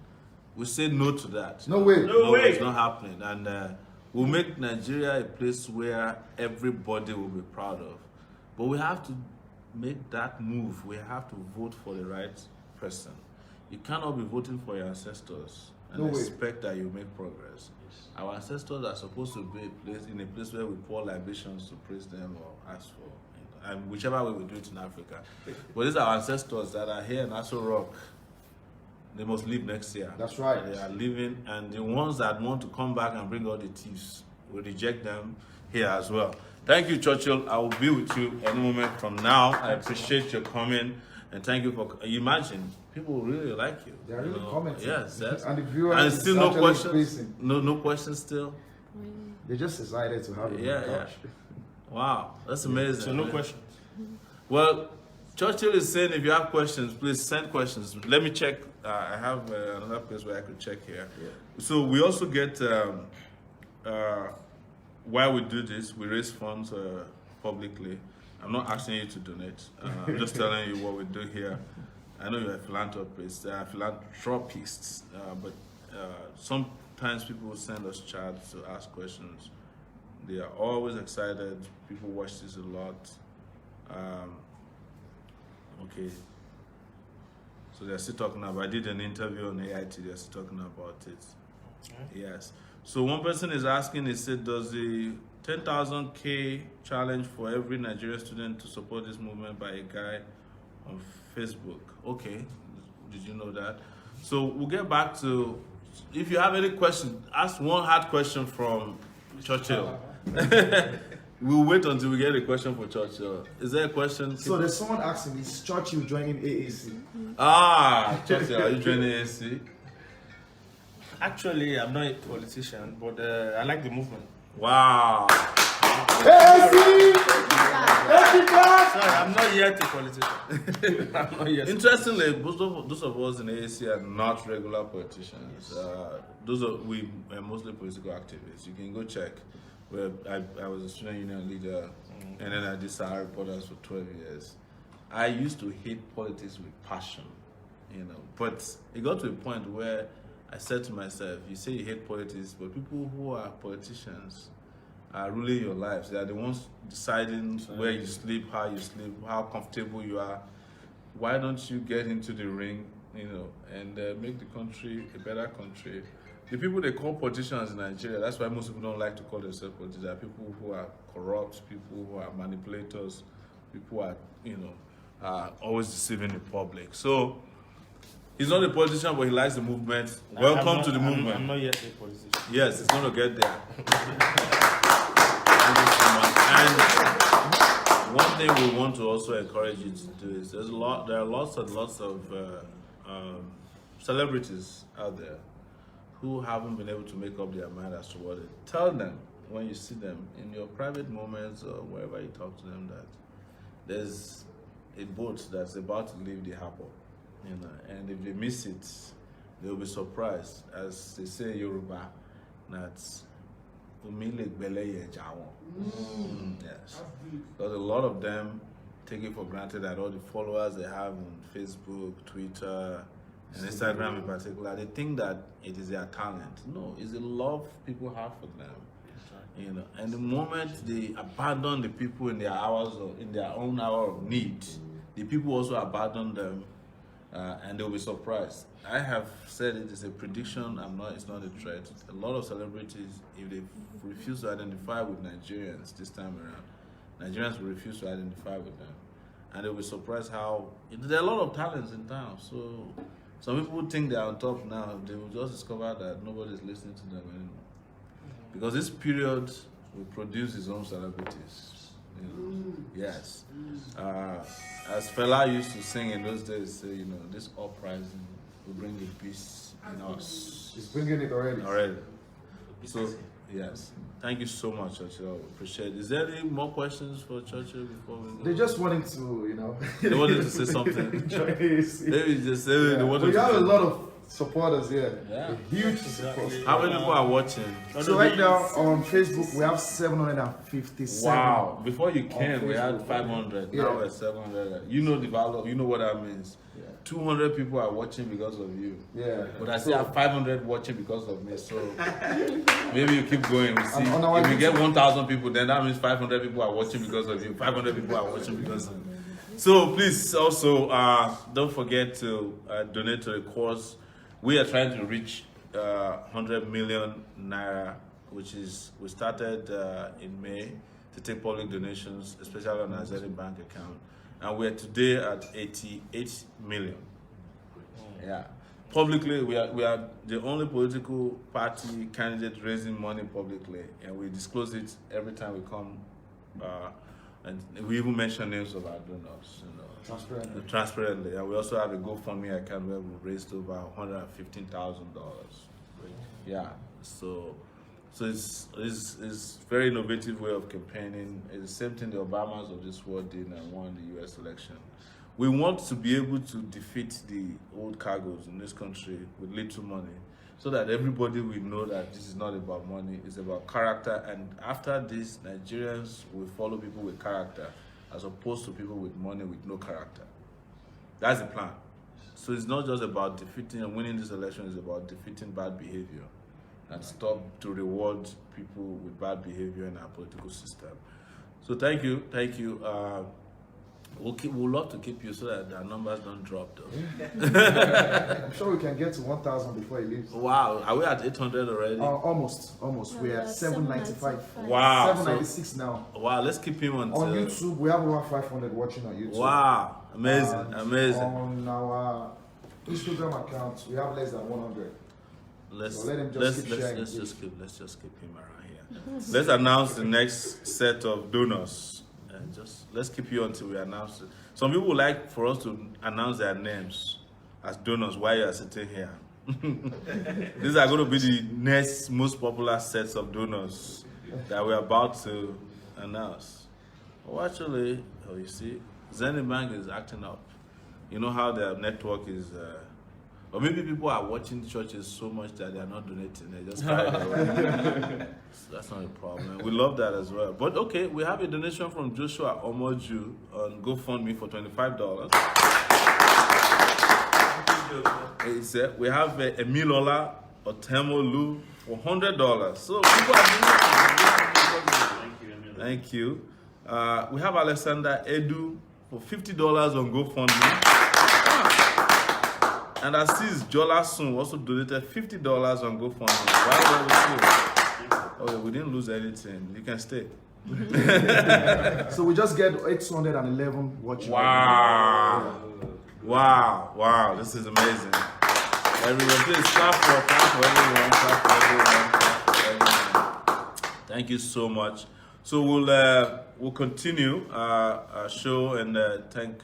We say no to that. No way. No way. It's not happening. And we'll make Nigeria a place where everybody will be proud of. But we have to make that move. We have to vote for the right person. You cannot be voting for your ancestors and expect that you make progress. Our ancestors are supposed to be in a place where we pour libations to praise them or ask for. And whichever way we do it in Africa. But these are our ancestors that are here in Aso Rock. They must leave next year. That's right. They are leaving, and the ones that want to come back and bring all the thieves, we reject them here as well. Thank you, Churchill. I will be with you any moment from now. I appreciate your coming, and thank you for. Imagine people really like you. They are really commenting. Yes, yes. And the viewers and still no questions. Spacing. No questions still. They just decided to have it. Yeah. Wow, that's amazing. So no questions. Well, Churchill is saying if you have questions, please send questions. Let me check. I have another place where I could check here. Yeah. So we also get, while we do this, we raise funds publicly. I'm not asking you to donate. I'm just telling you what we do here. I know you're a philanthropist, but sometimes people will send us chats to ask questions. They are always excited. People watch this a lot. Okay. So they're still talking about, I did an interview on AIT, they're still talking about it. Okay. Yes. So one person is asking, he said, does the 10,000K challenge for every Nigerian student to support this movement by a guy on Facebook? Okay. Did you know that? So we'll get back to, if you have any questions, ask one hard question from Churchill. We'll wait until we get a question for Churchill. Is there a question? So there's someone asking, is Churchill joining AAC? Churchill, are you joining AAC? Actually, I'm not a politician, but I like the movement. Wow. AAC! Sorry, I'm not yet a politician. I'm not yet. Interestingly, those of us in AAC are not regular politicians. Yes. We are mostly political activists. You can go check. Where I was a student union leader, and then I did Sahara Reporters for 12 years. I used to hate politics with passion, but it got to a point where I said to myself, you say you hate politics, but people who are politicians are ruling your lives. They are the ones deciding where you sleep, how comfortable you are. Why don't you get into the ring, and make the country a better country? the people they call politicians in Nigeria, that's why most people don't like to call themselves politicians. There are people who are corrupt, people who are manipulators, people who are, always deceiving the public. So he's not a politician, but he likes the movement. Welcome to the movement. I'm not yet a politician. Yes, it's going to get there. Thank you so much. And one thing we want to also encourage you to do is there are lots and lots of celebrities out there who haven't been able to make up their mind as to what they tell them when you see them in your private moments or wherever you talk to them that there's a boat that's about to leave the harbor, and if they miss it, they'll be surprised, as they say in Yoruba, that yes, because a lot of them take it for granted that all the followers they have on Facebook, Twitter, and Instagram in particular, they think that it is their talent. No, it's the love people have for them. And the moment they abandon the people in their own hour of need, the people also abandon them, and they'll be surprised. I have said it is a prediction. It's not a threat. A lot of celebrities, if they refuse to identify with Nigerians this time around, Nigerians will refuse to identify with them, and they'll be surprised how there are a lot of talents in town. So some people think they're on top now. They will just discover that nobody's listening to them anymore. Because this period will produce its own celebrities. Yes. As Fela used to sing in those days, say, this uprising will bring the peace in us. He's bringing it already. So, yes. Thank you so much, Churchill. Appreciate it. Is there any more questions for Churchill before we go? They just wanted to, They wanted to say something. Maybe just say they wanted to. We have a lot of supporters here. Yeah. A huge support. How many people are watching? So right now on Facebook we have 757. Wow! Before you came, we had 500. Yeah. Now we're 700. You know the value. You know what that means. Yeah. 200 people are watching because of you. Yeah. But I still have 500 watching because of me. So maybe you keep going. We see. And on our If you get YouTube- 1,000 people, then that means 500 people are watching because of you. 500 people are watching because of you. So please also don't forget to donate to the cause. We are trying to reach 100 million naira, which is we started in May to take public donations, especially on our Zenith Bank account, and we are today at 88 million. Yeah, publicly we are the only political party candidate raising money publicly, and we disclose it every time we come, and we even mention names of our donors. Transparently. And we also have a GoFundMe account where we raised over $115,000. Yeah, so it's very innovative way of campaigning. It's the same thing the Obamas of this world did and won the US election. We want to be able to defeat the old cargoes in this country with little money, so that everybody will know that this is not about money, it's about character. And after this, Nigerians will follow people with character, as opposed to people with money with no character. That's the plan. So it's not just about defeating and winning this election, it's about defeating bad behavior and stop to reward people with bad behavior in our political system. So thank you. We'd love to keep you so that our numbers don't drop though. I'm sure we can get to 1,000 before he leaves. Wow, are we at 800 already? Almost. No, We're at 795. 795. Wow. 796 now. Wow, let's keep him until... On YouTube, we have over 500 watching on YouTube. Wow, amazing, And amazing. On our Instagram account, we have less than 100. Let's So let him just keep sharing let's it. just keep him around here. Let's announce the next set of donors, and let's keep you until we announce it. Some people would like for us to announce their names as donors while you are sitting here. These are going to be the next most popular sets of donors that we're about to announce. Oh, actually, you see, Zenith Bank is acting up. You know how their network is. Or maybe people are watching churches so much that they are not donating. They just carry their way. So that's not a problem. We love that as well. But okay, we have a donation from Joshua Omoju on GoFundMe for $25. We have Emilola Otemolu for $100. So people are donating. Thank you. We have Alexander Edu for $50 on GoFundMe. And I see Jola Soon also donated $50 on GoFundMe. Wow, okay, we didn't lose anything. You can stay. So we just get 811 watching. Wow. Wow. This is amazing. Everyone, please clap for everyone. Clap for everyone. Thank you so much. So we'll continue our show and thank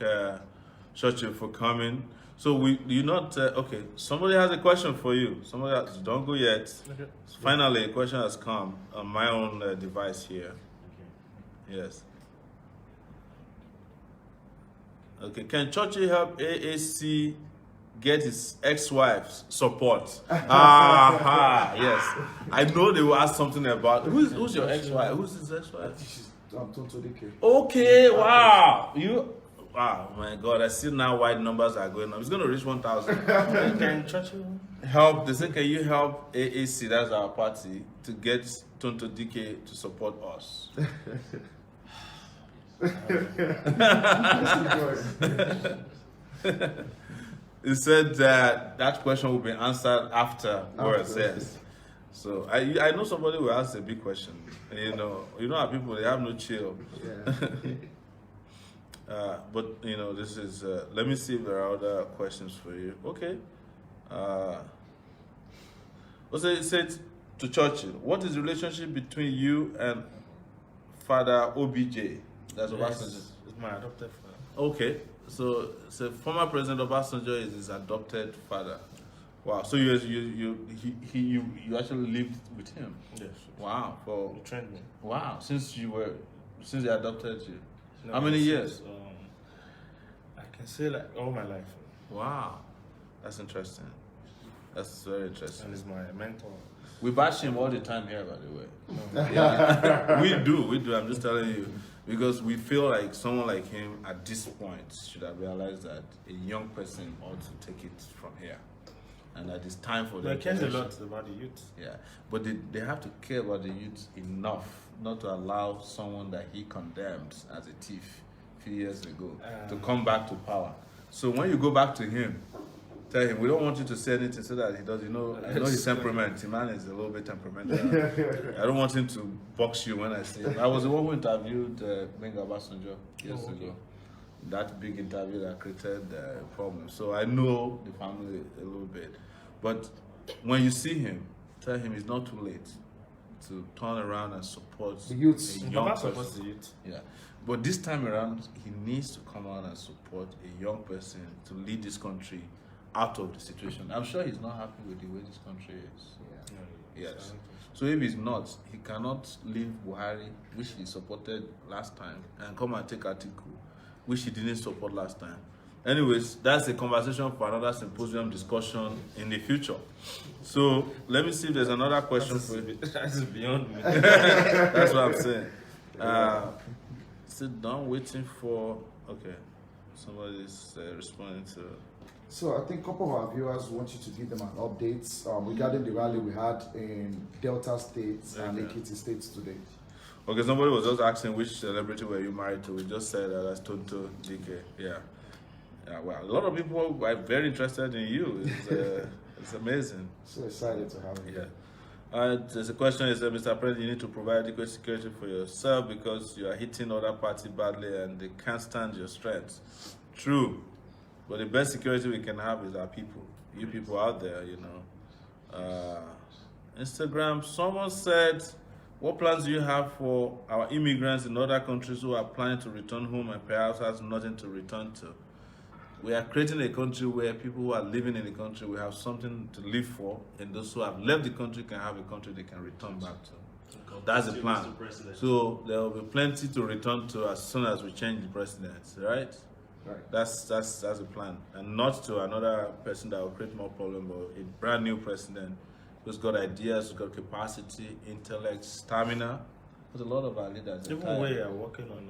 Churchill for coming. So okay, somebody has a question for you. Somebody else, don't go yet. Okay. Finally, a question has come on my own device here. Yes. Okay, can Churchill help AAC get his ex-wife's support? Yes. I know they will ask something about who's your ex-wife? Who's his ex-wife? Tonto Dikeh. Okay, wow. Wow, my God, I see now why the numbers are going up. It's going to reach 1,000. Can Churchill Help, they say, can you help AAC, that's our party, to get Tonto Dikeh to support us? He said that question will be answered afterwards. Yes. So I know somebody will ask a big question. You know how people, they have no chill. Yeah. But this is. Let me see if there are other questions for you. Okay. It said to Churchill, what is the relationship between you and Father OBJ? That's Obasanjo. It's my adopted father. Okay, so former President Obasanjo is his adopted father. Wow. So you actually lived with him. Yes. Wow. He trained me. Wow. Since they adopted you. No, How many years? I can say like all my life. Wow. That's interesting. That's very interesting. And he's my mentor. We bash him all the time here, by the way. No. Yeah. We do. I'm just telling you. Because we feel like someone like him at this point should have realized that a young person ought to take it from here. And that it's time for them. He cares a lot about the youth. Yeah. But they have to care about the youth enough not to allow someone that he condemned as a thief a few years ago to come back to power. So when you go back to him, tell him, we don't want you to say anything so that he does, I know his temperament. The man is a little bit temperamental. I don't want him to box you when I say it. I was the one who interviewed Benga Obasanjo years ago. That big interview that created the problem. So I know the family a little bit. But when you see him, tell him it's not too late to turn around and support The youths. a young supports the person. youth. Yeah. But this time around, he needs to come out and support a young person to lead this country out of the situation. I'm sure he's not happy with the way this country is. Yes. So if he's not, he cannot leave Buhari, which he supported last time, and come and take Atiku, which he didn't support last time. Anyways, that's a conversation for another symposium discussion in the future. So let me see if there's another question for you. That's beyond me. That's what I'm saying. Sit down waiting for. Okay, somebody's responding to. So I think a couple of our viewers want you to give them an update regarding the rally we had in Delta States and Ekiti States today. Okay, somebody was just asking which celebrity were you married to. We just said that's Tonto Dikeh. Yeah. Well, a lot of people are very interested in you. It's amazing. So excited to have you. Yeah. There's a question. It said, Mr. President, you need to provide adequate security for yourself because you are hitting other party badly and they can't stand your strength. True. But the best security we can have is our people. You people out there, Instagram, someone said, what plans do you have for our immigrants in other countries who are planning to return home and perhaps has nothing to return to? We are creating a country where people who are living in the country will have something to live for, and those who have left the country can have a country they can return back to. That's the plan. So there will be plenty to return to as soon as we change the president, right? Right. That's the plan, and not to another person that will create more problem, but a brand new president who's got ideas, who's got capacity, intellect, stamina. There's a lot of our leaders. Even we are working on,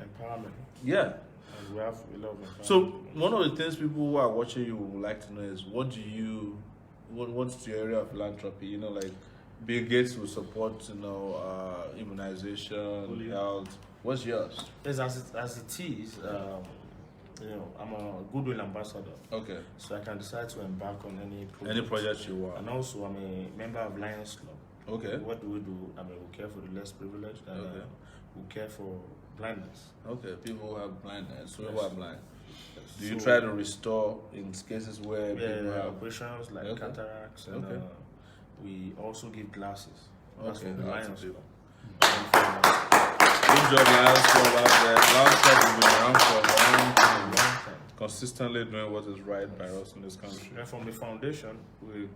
empowerment. Yeah. And we have a lot of empowerment. So one of the things people who are watching you would like to know is what's your area of philanthropy? Like Bill Gates will support, immunization, health. What's yours? Yes, as it is, I'm a goodwill ambassador. Okay. So I can decide to embark on any project. Any project you want. And also, I'm a member of Lions Club. Okay. What do? We care for the less privileged and Okay. we care for blindness. Okay. People who have blindness, who are blind. Do you So- try to restore in cases where Yeah, people have operations like Okay. cataracts, and Okay. we also give glasses. That's Okay, from the that's Lions good. Club. Good job, Lions Club out there. Lions Club has been around for a long time. Long time. Consistently doing what is right by us in this country. And from the foundation, we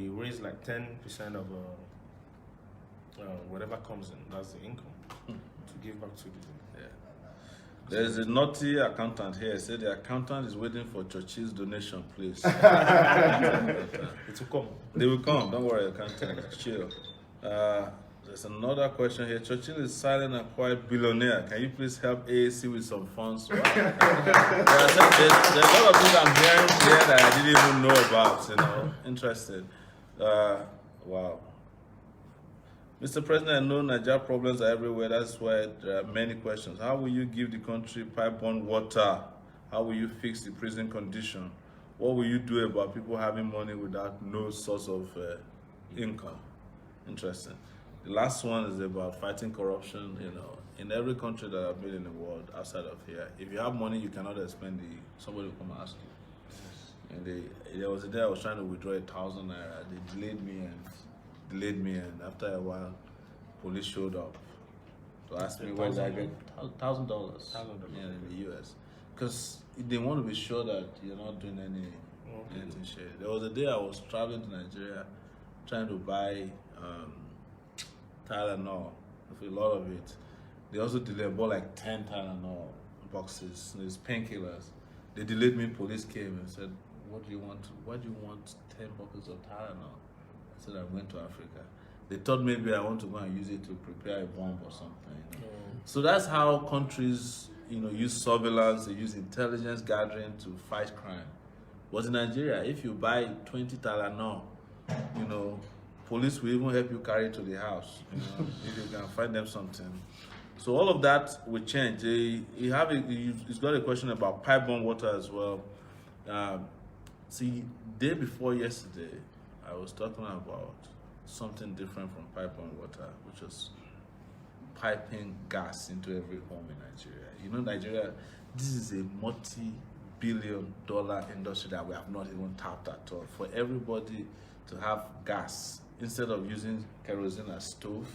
raise like 10% of whatever comes in. That's the income to give back to the. Yeah. There's a naughty accountant here. Said the accountant is waiting for Churchill's donation, please. It will come. They will come. Don't worry, accountant. Chill. There's another question here. Churchill is silent and quiet billionaire. Can you please help AAC with some funds? Wow. There's a lot of things I'm hearing here that I didn't even know about. Interested. Wow. Mr. President, I know Nigeria problems are everywhere. That's why there are many questions. How will you give the country pipe-borne water? How will you fix the prison condition? What will you do about people having money without no source of income? Interesting. The last one is about fighting corruption. In every country that I've been in the world outside of here, if you have money you cannot expend, somebody will come and ask you. And there was a day I was trying to withdraw 1,000 naira. They delayed me, and after a while, police showed up to ask me where did I get $1,000 in the US, because they want to be sure that you're not doing anything shady. There was a day I was traveling to Nigeria, trying to buy Tylenol, a lot of it. They also delayed. I bought like 10 Tylenol boxes. These painkillers. They delayed me. Police came and said, "What do you want? Why do you want 10 boxes of Tylenol?" I said, "I'm going to Africa." They thought maybe I want to go and use it to prepare a bomb or something. So that's how countries, use surveillance. They use intelligence gathering to fight crime. But in Nigeria, if you buy 20 Tylenol, police will even help you carry it to the house, if you can find them something. So all of that will change. He's got a question about pipe-borne water as well. Day before yesterday, I was talking about something different from pipe-borne water, which is piping gas into every home in Nigeria. Nigeria, this is a multi-billion-dollar industry that we have not even tapped at all. For everybody to have gas instead of using kerosene as stove,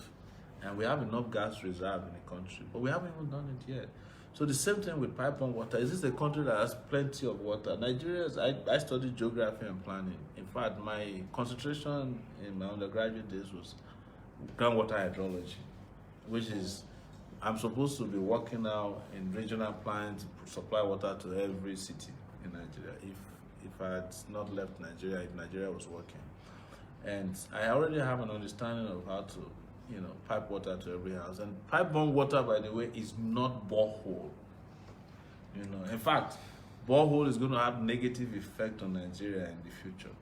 and we have enough gas reserve in the country, but we haven't even done it yet. So the same thing with pipe-borne water. Is this a country that has plenty of water? Nigeria, I studied geography and planning. In fact, my concentration in my undergraduate days was groundwater hydrology, which is, I'm supposed to be working now in regional plans to supply water to every city in Nigeria. If I had not left Nigeria, if Nigeria was working. And I already have an understanding of how to, pipe water to every house. And pipe-borne water, by the way, is not borehole. In fact, borehole is going to have negative effect on Nigeria in the future.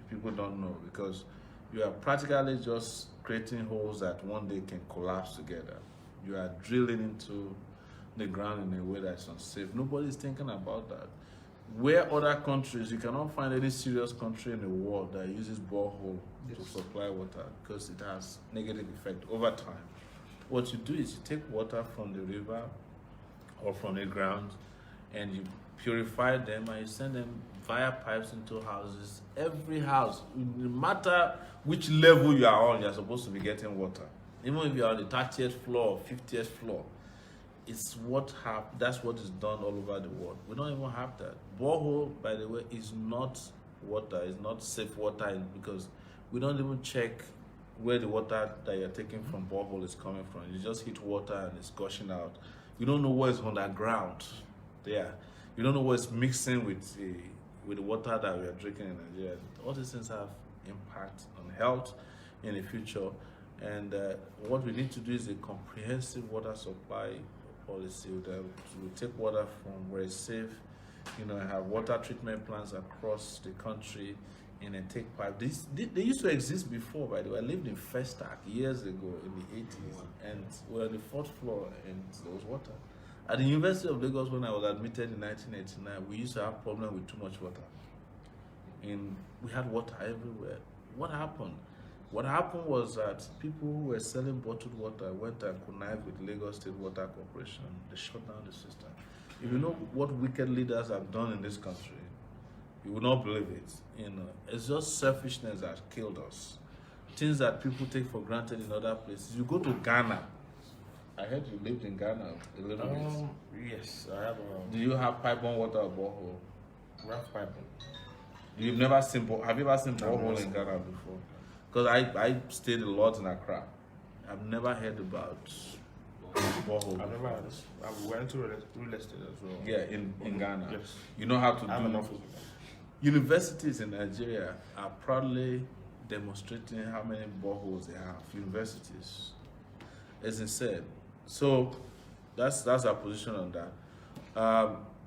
People don't know, because you are practically just creating holes that one day can collapse together. You are drilling into the ground in a way that's unsafe. Nobody's thinking about that. Where other countries, you cannot find any serious country in the world that uses borehole to supply water, because it has negative effect over time. What you do is you take water from the river or from the ground and you purify them and you send them via pipes into houses. Every house, no matter which level you are on, you're supposed to be getting water. Even if you're on the 30th floor or 50th floor, that's what is done all over the world. We don't even have that. Borehole, by the way, is not water. It's not safe water, because we don't even check where the water that you're taking from borehole is coming from. You just hit water and it's gushing out. You don't know what is underground there. You don't know what's mixing with the water that we are drinking in Nigeria. All these things have impact on health in the future. And what we need to do is a comprehensive water supply policy that will take water from where it's safe, have water treatment plants across the country, and then take pipe. They used to exist before, by the way. I lived in Festac years ago in the 80s, and we're on the 4th floor, and there was water. At the University of Lagos, when I was admitted in 1989, we used to have problem with too much water. And we had water everywhere. What happened? What happened was that people who were selling bottled water went and connived with Lagos State Water Corporation. They shut down the system. If you know what wicked leaders have done in this country, you will not believe it. You know, it's just selfishness that killed us. Things that people take for granted in other places. You go to Ghana. I heard you lived in Ghana a little bit. Yes, I have Do you have pipe-borne water or borehole? rough pipe. You've never seen have you ever seen borehole in Ghana before? Because I stayed a lot in Accra. I've never heard about borehole. I've never had this. I went to real estate as well. Yeah, in Ghana. Yes. You know how to I have an do. office. Universities in Nigeria are proudly demonstrating how many boreholes they have. Universities, as I said. So that's our position on that.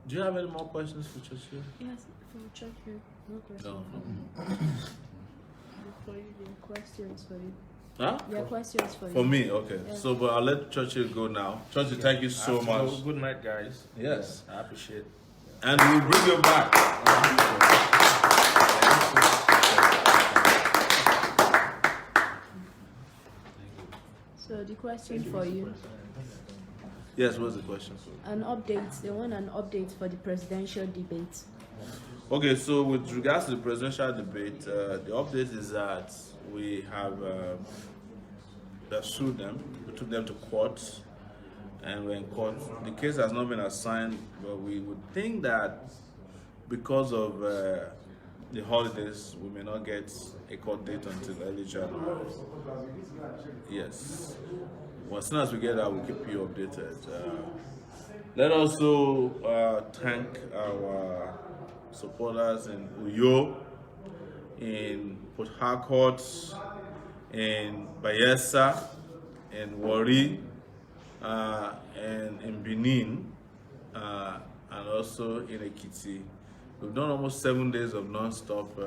Do you have any more questions for Churchill? Yes, from Churchill. No question. No. For you, there are questions for you. Huh? There are questions for you. For me, okay. Yeah. So, but I'll let Churchill go now. Churchill, thank you so much. Good night, guys. Yes. I appreciate it. And we'll bring you back. So the question for you, Yes, what's the question? an update. They want an update for the presidential debate. Okay, so with regards to the presidential debate, the update is that we have sued them. We took them to court, and we're in court. The case has not been assigned, but we would think that because of the holidays, we may not get a court date until early January. Yes. Well, as soon as we get that, we'll keep you updated. Let us also thank our supporters in Uyo, in Port Harcourt, in Bayelsa, in Warri, and in Benin, and also in Ekiti. We've done almost 7 days of non-stop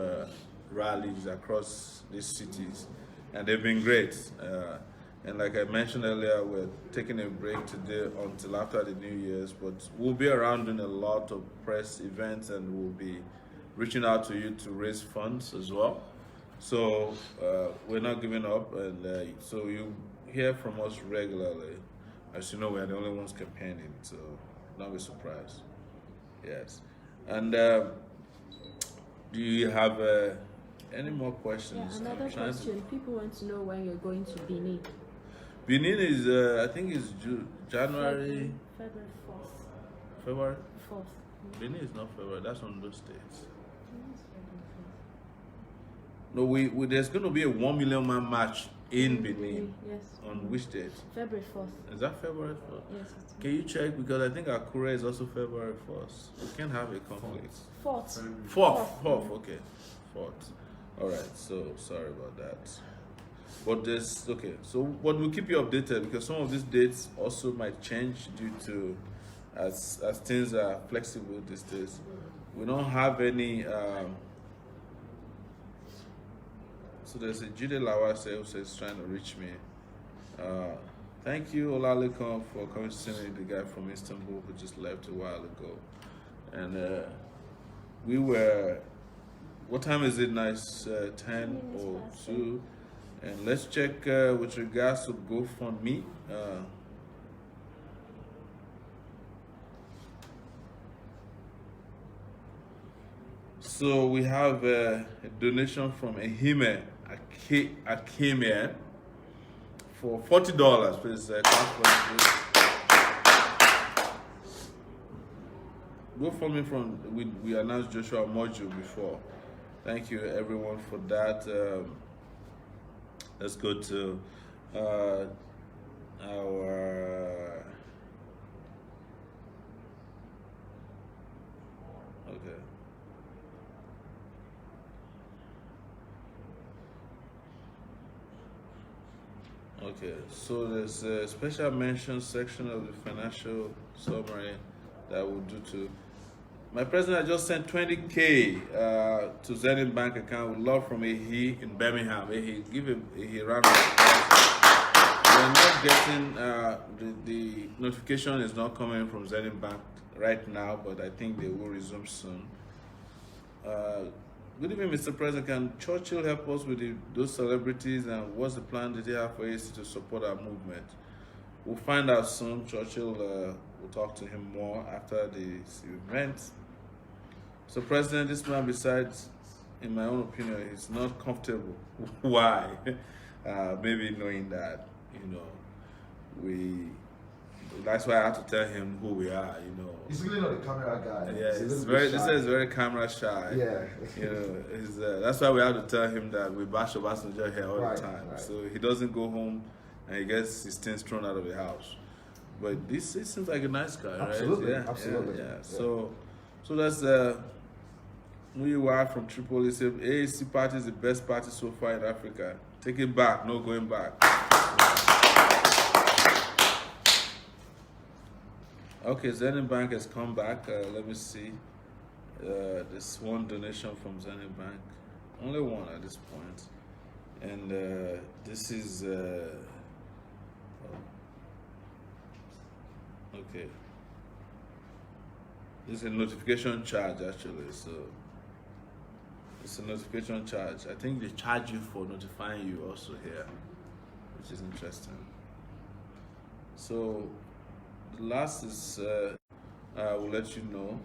rallies across these cities, and they've been great. And like I mentioned earlier, we're taking a break today until after the New Year's, but we'll be around doing a lot of press events, and we'll be reaching out to you to raise funds as well. So we're not giving up, and so you hear from us regularly. As you know, we're the only ones campaigning, so don't be surprised. Yes. And do you have any more questions? Yeah, another question. People want to know when you're going to Benin. Benin is, I think it's January, February 4th. February? 4th. Benin is not February, that's on those states. No, we there's going to be a 1 million man march in Benin. Yes. On which date? February 4th. Is that February 4th? Yes. It's Can you check? Because I think Akure is also February 1st. We can't have a conflict. 4th. 4th, okay. 4th. All right, so sorry about that. But this, okay, so but we'll keep you updated because some of these dates also might change due to, as things are flexible these days. We don't have any, so there's a Jude Lawase who says trying to reach me. Thank you, Olakunle, for coming to see me, the guy from Istanbul who just left a while ago. And we were, what time is it now? It's 10:02. And let's check with regards to GoFundMe. So we have a donation from Ehime Akeme for $40. Please, GoFundMe from, we announced Joshua Mojo before. Thank you everyone for that. Let's go to our okay. Okay, so there's a special mention section of the financial summary that we'll do to. My president, I just sent 20K to Zenith Bank account with love from Ehi in Birmingham. Ehi, give him a round of applause. we're not getting the notification is not coming from Zenith Bank right now, but I think they will resume soon. Good evening, Mr. President. Can Churchill help us with those celebrities, and what's the plan that they have for AC to support our movement? We'll find out soon. Churchill, we'll talk to him more after the event. So, President, this man, besides, in my own opinion, he's not comfortable. Why? Maybe knowing that, that's why I have to tell him who we are, He's really not a camera guy. Yeah, He's a this little bit is shy. very camera shy. Yeah. That's why we have to tell him that we bash Obasanjo here all Right, the time. right. So he doesn't go home and he gets his things thrown out of the house. But this seems like a nice guy, Absolutely, right? absolutely. Yeah. Yeah. So that's who you are from Tripoli. Say AAC party is the best party so far in Africa. Take it back, no going back. Okay, Zenith Bank has come back. Let me see. There's one donation from Zenith Bank. Only one at this point. And this is... okay. This is a notification charge, actually. So, it's a notification charge. I think they charge you for notifying you also here, which is interesting. So, the last is, I will let you know.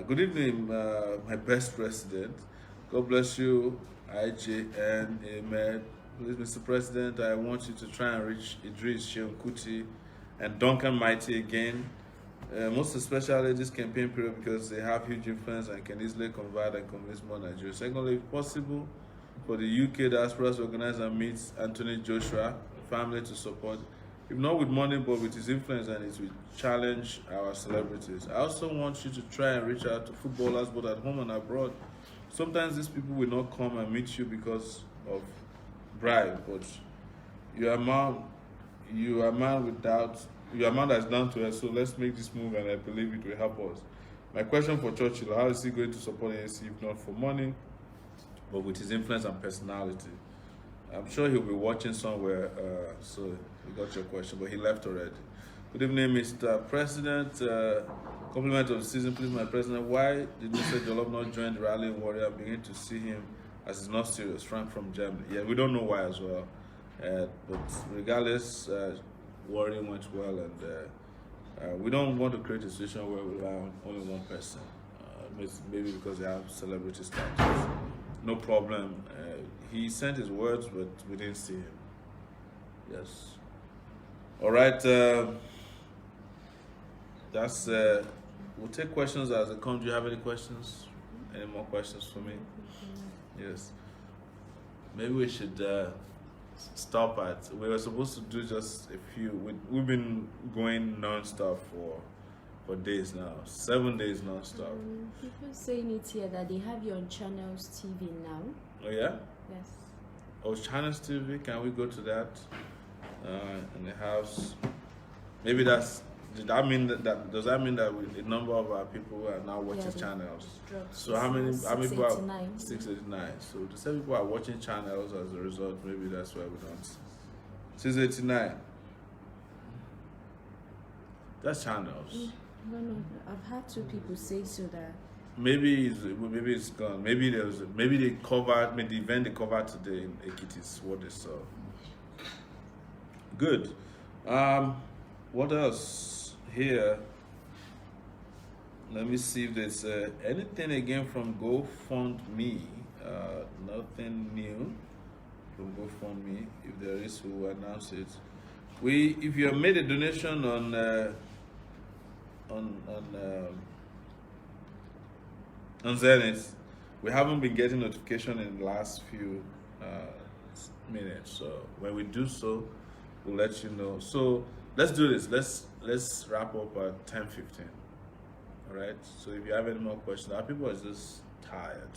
Good evening, my best president. God bless you, IJN, Amen. Please, Mr. President, I want you to try and reach Idris Sheon Kuti and Duncan Mighty again. Most especially this campaign period, because they have huge influence and can easily convert and convince more Nigerians. Secondly, if possible, for the UK diaspora to organize and meet Anthony Joshua family to support, if not with money, but with his influence, and it will challenge our celebrities. I also want you to try and reach out to footballers both at home and abroad. Sometimes these people will not come and meet you because of bribe, but you are a man without, you are a man that's down to us, so let's make this move, and I believe it will help us. My question for Churchill: how is he going to support ANC if not for money, but with his influence and personality? I'm sure he'll be watching somewhere, so we got your question, but he left already. Good evening, Mr. President. Compliment of the season, please, my president. Why did Mr. Jolov not join the rally warrior? Begin to see him as he's not serious. Frank from Germany. Yeah, we don't know why as well. But regardless, warrior went well, and we don't want to create a situation where we rely on only one person. Maybe because they have celebrity status. No problem. He sent his words, but we didn't see him. Yes. All right. That's. We'll take questions as they come. Do you have any questions? Any more questions for me? Yes. Maybe we should stop at. We were supposed to do just a few. We've been going non-stop for days now. 7 days non-stop. People saying it here that they have you on Channels TV now. Oh yeah. Yes. Oh, Channels TV. Can we go to that in the house? Maybe that's. Does that mean that a number of our people are now watching channels? So how many people are 689? So the same people are watching channels as a result. Maybe that's why we don't. 689. That's channels. No. I've had two people say so that. Maybe it's gone. Maybe the event they covered today in Ekiti is what they saw. Good. What else? Here, let me see if there's anything again from GoFundMe. Nothing new from GoFundMe. If there is, we will announce it. If you have made a donation on Zenith, we haven't been getting notification in the last few minutes. So when we do so, we'll let you know. So let's do this. Let's wrap up at 10:15. All right. So if you have any more questions, our people are just tired.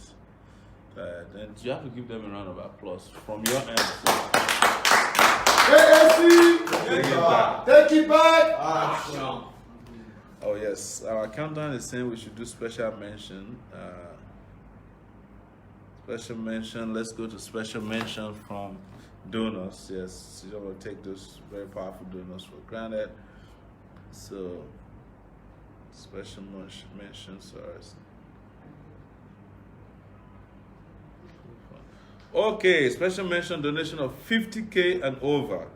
Then you have to give them a round of applause from your end. Take it back. Action. Oh yes, our accountant is saying we should do special mention. Special mention. Let's go to special mention from donors. Yes, you don't want to take those very powerful donors for granted. So, special mention. Sorry. Okay, special mention donation of 50K and over.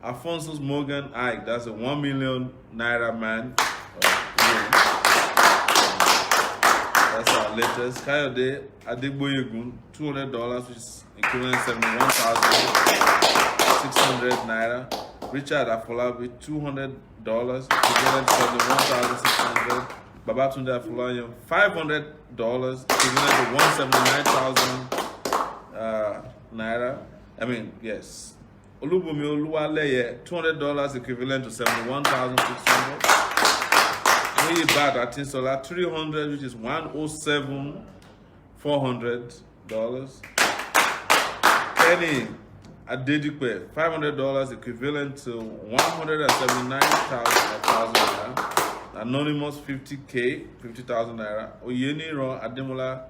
Alphonsus Morgan Ike, that's a 1 million naira man. That's our latest. Kayode Adegboyegun, $200, which is equivalent 71,600 naira. Richard Afolabi, $200, equivalent 71,600. Babatunde Afolayan, $500, equivalent to 179,000 naira. I mean, yes. Olubumi Oluwaleye, $200, equivalent to 71,600. Really bad at Tinsola, $300, which is 107,400. Kenny at Dikeh, $500, equivalent to 179,000 naira. Anonymous 50K, 50,000 naira. Oyeni Ron Ademola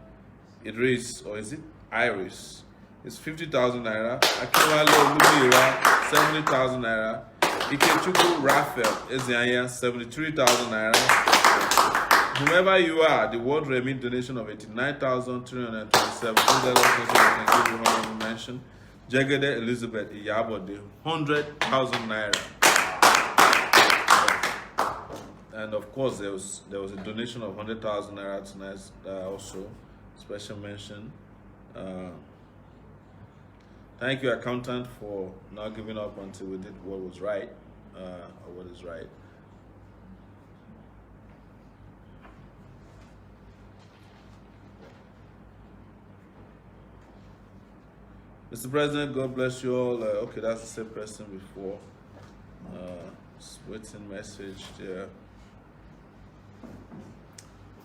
Idris, or is it Iris? It's 50,000 naira. Akinwale Olubira, 70,000 naira. Ikechukwu Raphael Ezeanya, 73,000 naira. Whomever you are, the world remit donation of 89,327. Can give you honorable mention. Jegede Elizabeth Iyabode, 100,000 naira. And of course, there was a donation of 100,000 naira tonight. Also, special mention. Thank you, accountant, for not giving up until we did what was right, or what is right. Mr. President, God bless you all. Okay, that's the same person before. Waiting message there.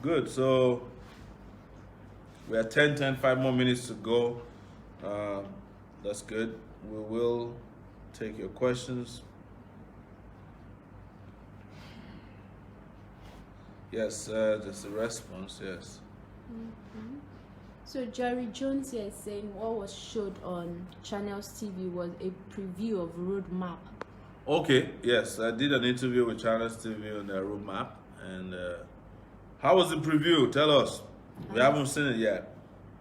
Good, so we are 10, 5 more minutes to go. That's good. We will take your questions. Yes, just a response, yes. So Jerry Jones here is saying what was showed on Channels TV was a preview of roadmap. Okay, yes, I did an interview with Channels TV on their roadmap. And how was the preview? Tell us. We haven't seen it yet.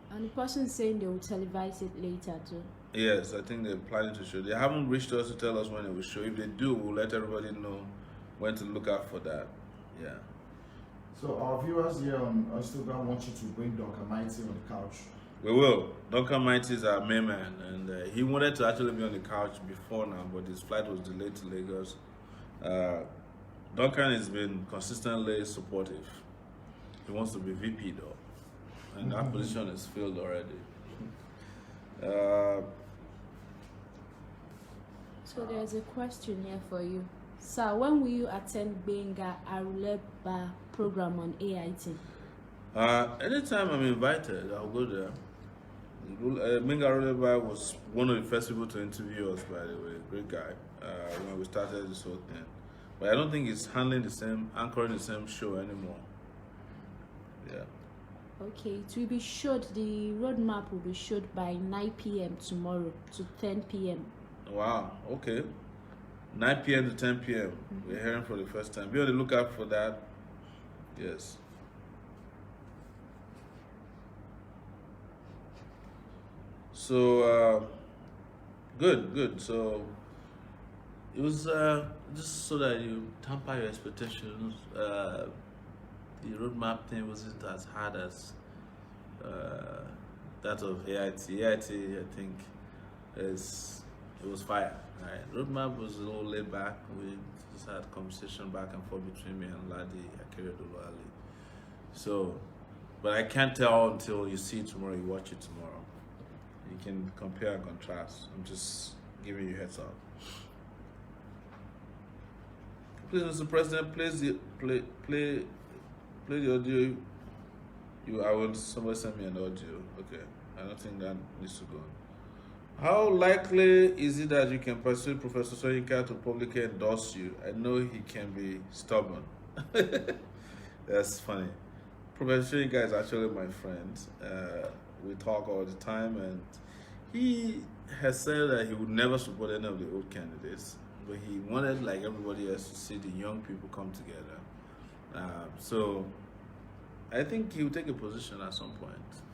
And the person is saying they will televise it later too. Yes, I think they're planning to show. They haven't reached us to tell us when it will show. If they do, we'll let everybody know when to look out for that. Yeah. So our viewers here on Instagram want you to bring Dr. Mighty on the couch. We will. Dr. Mighty is our main man, and he wanted to actually be on the couch before now, but his flight was delayed to Lagos. Duncan has been consistently supportive. He wants to be VP though, and that position is filled already. So there's a question here for you. Sir, when will you attend Benga Aruleba program on AIT? Anytime I'm invited, I'll go there. Benga Aruleba was one of the first people to interview us, by the way. Great guy, when we started this whole thing. But I don't think he's anchoring the same show anymore. Yeah. Okay, it will be showed, the roadmap will be showed by 9 p.m. tomorrow to 10 p.m. Wow, okay. 9 p.m. to 10 p.m. We're hearing for the first time. Be on the lookout for that. Yes. So, good. So, it was just so that you temper your expectations. The roadmap thing wasn't as hard as that of AIT. AIT, I think, it was fire. Right? Roadmap was a little laid back. We just had conversation back and forth between me and Ladi Akeredolu Ali. So, but I can't tell until you see it tomorrow, you watch it tomorrow. You can compare and contrast. I'm just giving you heads up. Please, Mr. President, play the audio. Somebody send me an audio. Okay, I don't think that needs to go on. How likely is it that you can persuade Professor Soyinka to publicly endorse you? I know he can be stubborn. That's funny. Professor Shinka is actually my friend. We talk all the time, and he has said that he would never support any of the old candidates, but he wanted, like everybody else, to see the young people come together. So I think he will take a position at some point.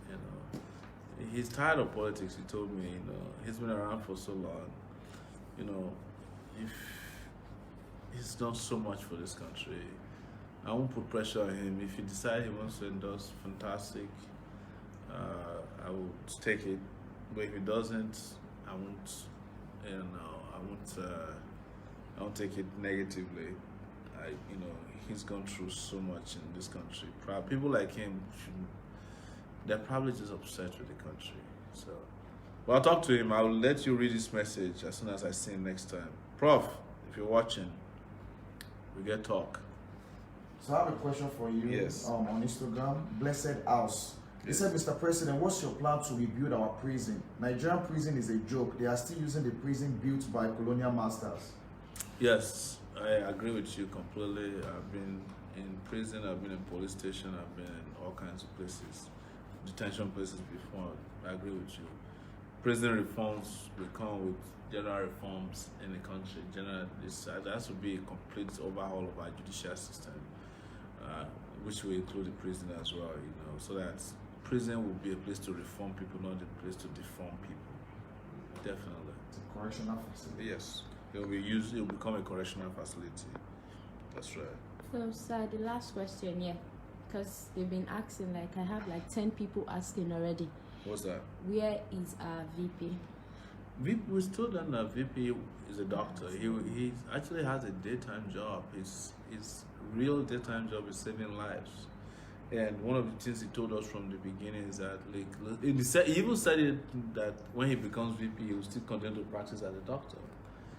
You know, he's tired of politics. He told me, you know, he's been around for so long. You know, if he's done so much for this country, I won't put pressure on him. If he decides he wants to endorse, fantastic. I will take it. But if he doesn't, I won't. You know, I won't take it negatively. You know, he's gone through so much in this country. People like him, they're probably just upset with the country. So, but I'll talk to him. I'll let you read his message as soon as I see him next time. Prof, if you're watching, we get talk. So I have a question for you. Yes. On Instagram, Blessed House. He said, Mr. President, what's your plan to rebuild our prison? Nigerian prison is a joke. They are still using the prison built by colonial masters. Yes, I agree with you completely. I've been in prison, I've been in police station, I've been in all kinds of places, detention places before. I agree with you. Prison reforms will come with general reforms in the country. There has to be a complete overhaul of our judicial system, which will include the prison as well, you know, so that prison will be a place to reform people, not a place to deform people. Definitely. It's a correctional facility. Yes. It will become a correctional facility. That's right. So, sir, the last question, yeah, because they've been asking, like, I have like 10 people asking already. What's that? Where is our VP? We still don't know. VP is a doctor. He actually has a daytime job. His real daytime job is saving lives. And one of the things he told us from the beginning is that, like, he even said it, that when he becomes VP, he will still continue to practice as a doctor.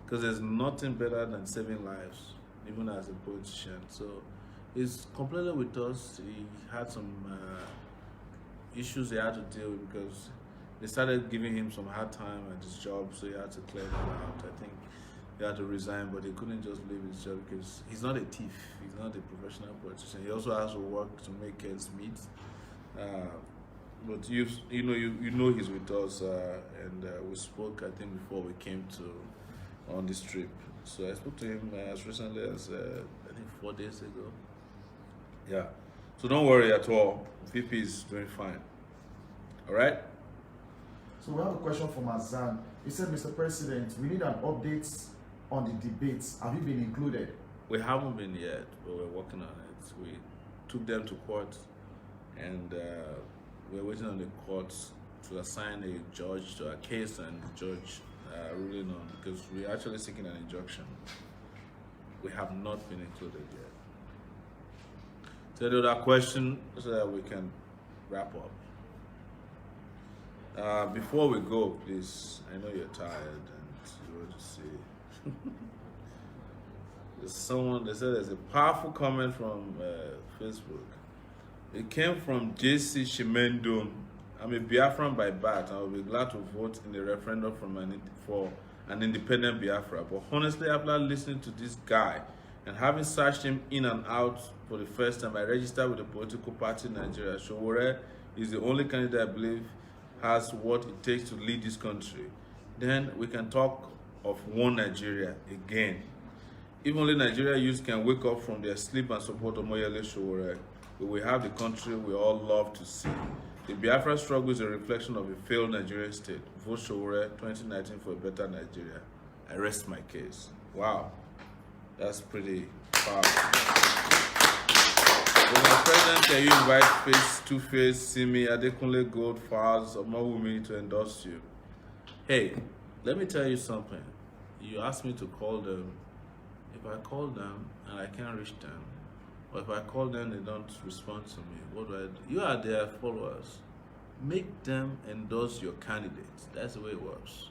Because there's nothing better than saving lives, even as a politician. So he's completely with us. He had some issues he had to deal with because they started giving him some hard time at his job, so he had to clear them out. I think he had to resign, but he couldn't just leave his job because he's not a thief. He's not a professional politician. He also has to work to make ends meet. But you know he's with us, and we spoke, I think, before we came on this trip. So I spoke to him as recently as I think 4 days ago. Yeah. So don't worry at all. VP is doing fine. All right. So we have a question from Azan. He said, Mr. President, we need an update on the debates. Have you been included? We haven't been yet, but we're working on it. We took them to court, and we're waiting on the courts to assign a judge to our case, and the judge ruling on, because we're actually seeking an injunction. We have not been included yet. So the other question, so that we can wrap up. Before we go, please, I know you're tired and you want to see. They said there's a powerful comment from Facebook. It came from JC Shimendon. I'm a Biafran by birth and I will be glad to vote in the referendum for an independent Biafra. But honestly, after listening to this guy and having searched him in and out for the first time, I registered with the political party in Nigeria. Sowore is the only candidate I believe has what it takes to lead this country. Then we can talk of one Nigeria again. If only Nigeria youth can wake up from their sleep and support Omoyele Sowore, we will have the country we all love to see. The Biafra struggle is a reflection of a failed Nigerian state. Vote Sowore 2019 for a better Nigeria. I rest my case. Wow, that's pretty powerful. Mr. President, can you invite Face-to-Face, Simi, Olakunle Gold, Fars, or more women to endorse you? Hey, let me tell you something. You asked me to call them. If I call them and I can't reach them, or if I call them they don't respond to me, what do I do? You are their followers. Make them endorse your candidates. That's the way it works.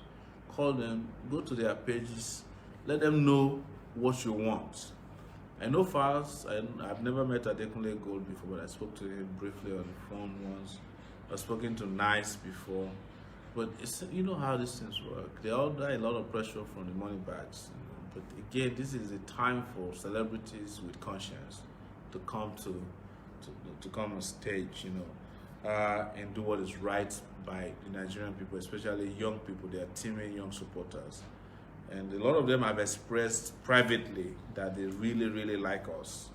Call them, go to their pages, let them know what you want. I know Fars, I've never met Olakunle Gold before, but I spoke to him briefly on the phone once. I've spoken to Nice before. But you know how these things work. They all die a lot of pressure from the money bags. But again, this is a time for celebrities with conscience to come to to come on stage, and do what is right by the Nigerian people, especially young people. They are teaming young supporters. And a lot of them have expressed privately that they really, really like us.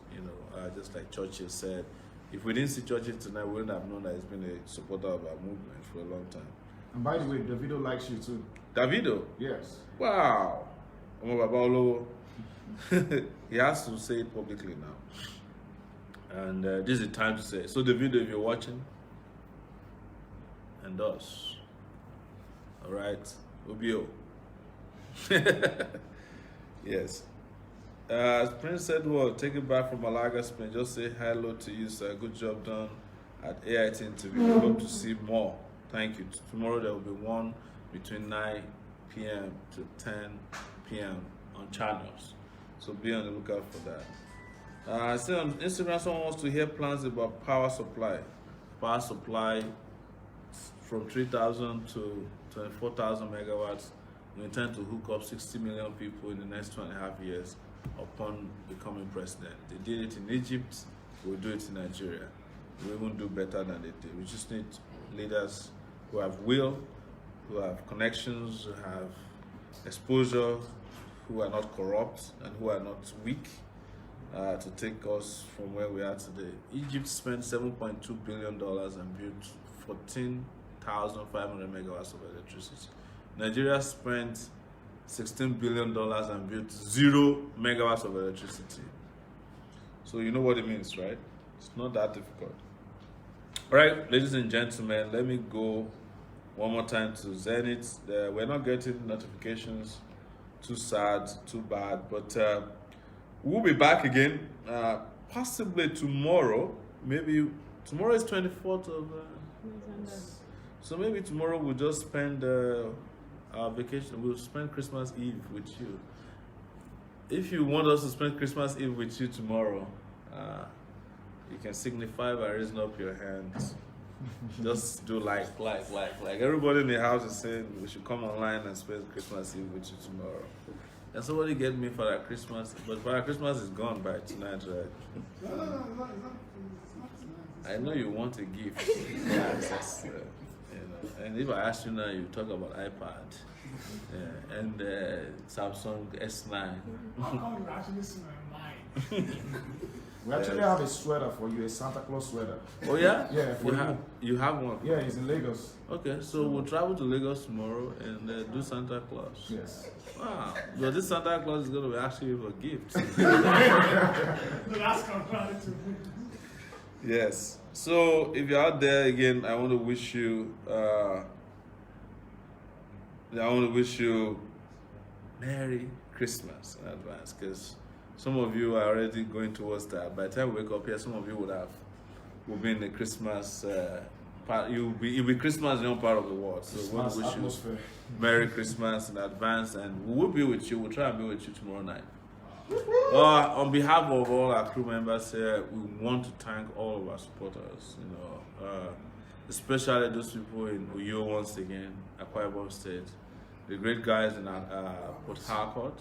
Just like Churchill said, if we didn't see Churchill tonight, we wouldn't have known that he's been a supporter of our movement for a long time. And by the way, Davido likes you too. Davido? Yes. Wow. He has to say it publicly now. And this is the time to say it. So Davido, if you're watching, and us. All right, Obio. Yes. Prince Edward, take it back from Malaga, Spain. Just say hello to you, sir. Good job done at AIT interview. We hope to see more. Thank you. Tomorrow there will be one between 9 p.m. to 10 p.m. on channels. So be on the lookout for that. I see on Instagram someone wants to hear plans about power supply. Power supply from 3,000 to 24,000 megawatts. We intend to hook up 60 million people in the next 2.5 years upon becoming president. They did it in Egypt, we'll do it in Nigeria. We won't do better than they did. We just need leaders who have will, who have connections, who have exposure, who are not corrupt and who are not weak, to take us from where we are today. Egypt spent $7.2 billion and built 14,500 megawatts of electricity. Nigeria spent $16 billion and built 0 megawatts of electricity. So you know what it means, right? It's not that difficult. All right, ladies and gentlemen, let me go one more time to Zenith. We're not getting notifications. Too sad, too bad, but we'll be back again, possibly tomorrow. Maybe tomorrow is 24th of so maybe tomorrow we'll just spend our vacation. We'll spend Christmas Eve with you. If you want us to spend Christmas Eve with you tomorrow, you can signify by raising up your hands. Just do like. Everybody in the house is saying we should come online and spend Christmas Eve with you tomorrow. And somebody get me Father Christmas, but Father Christmas is gone by tonight, right? No, I know you want a gift. And if I ask you now, you talk about iPad and Samsung S9. How come you actually see my mind? We actually have a sweater for you, a Santa Claus sweater. Oh yeah? Yeah, for you have one? Yeah, he's in Lagos. Okay, so we'll travel to Lagos tomorrow and do Santa Claus. Yes. Wow. But this Santa Claus is going to be asking you for gifts. The last contract to me. Yes. So if you're out there again, I want to wish you Merry Christmas in advance, because some of you are already going towards that. By the time we wake up here, some of you will be in the Christmas part. You'll be Christmas in your part of the world. So we want to wish you Merry Christmas in advance, and we will be with you. We'll try and be with you tomorrow night. On behalf of all our crew members here, we want to thank all of our supporters, especially those people in Uyo once again, Akwa Ibom State, the great guys in Port Harcourt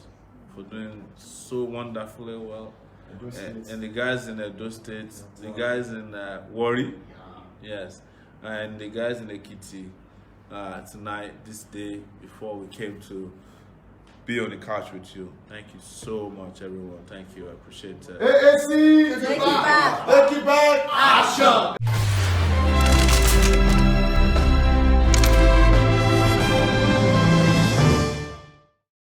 for doing so wonderfully well, and the guys in Edo State, the guys in Warri, yes, and the guys in Ekiti tonight, this day, before we came to be on the couch with you. Thank you so much, everyone. Thank you. I appreciate it. AAC! Take it back!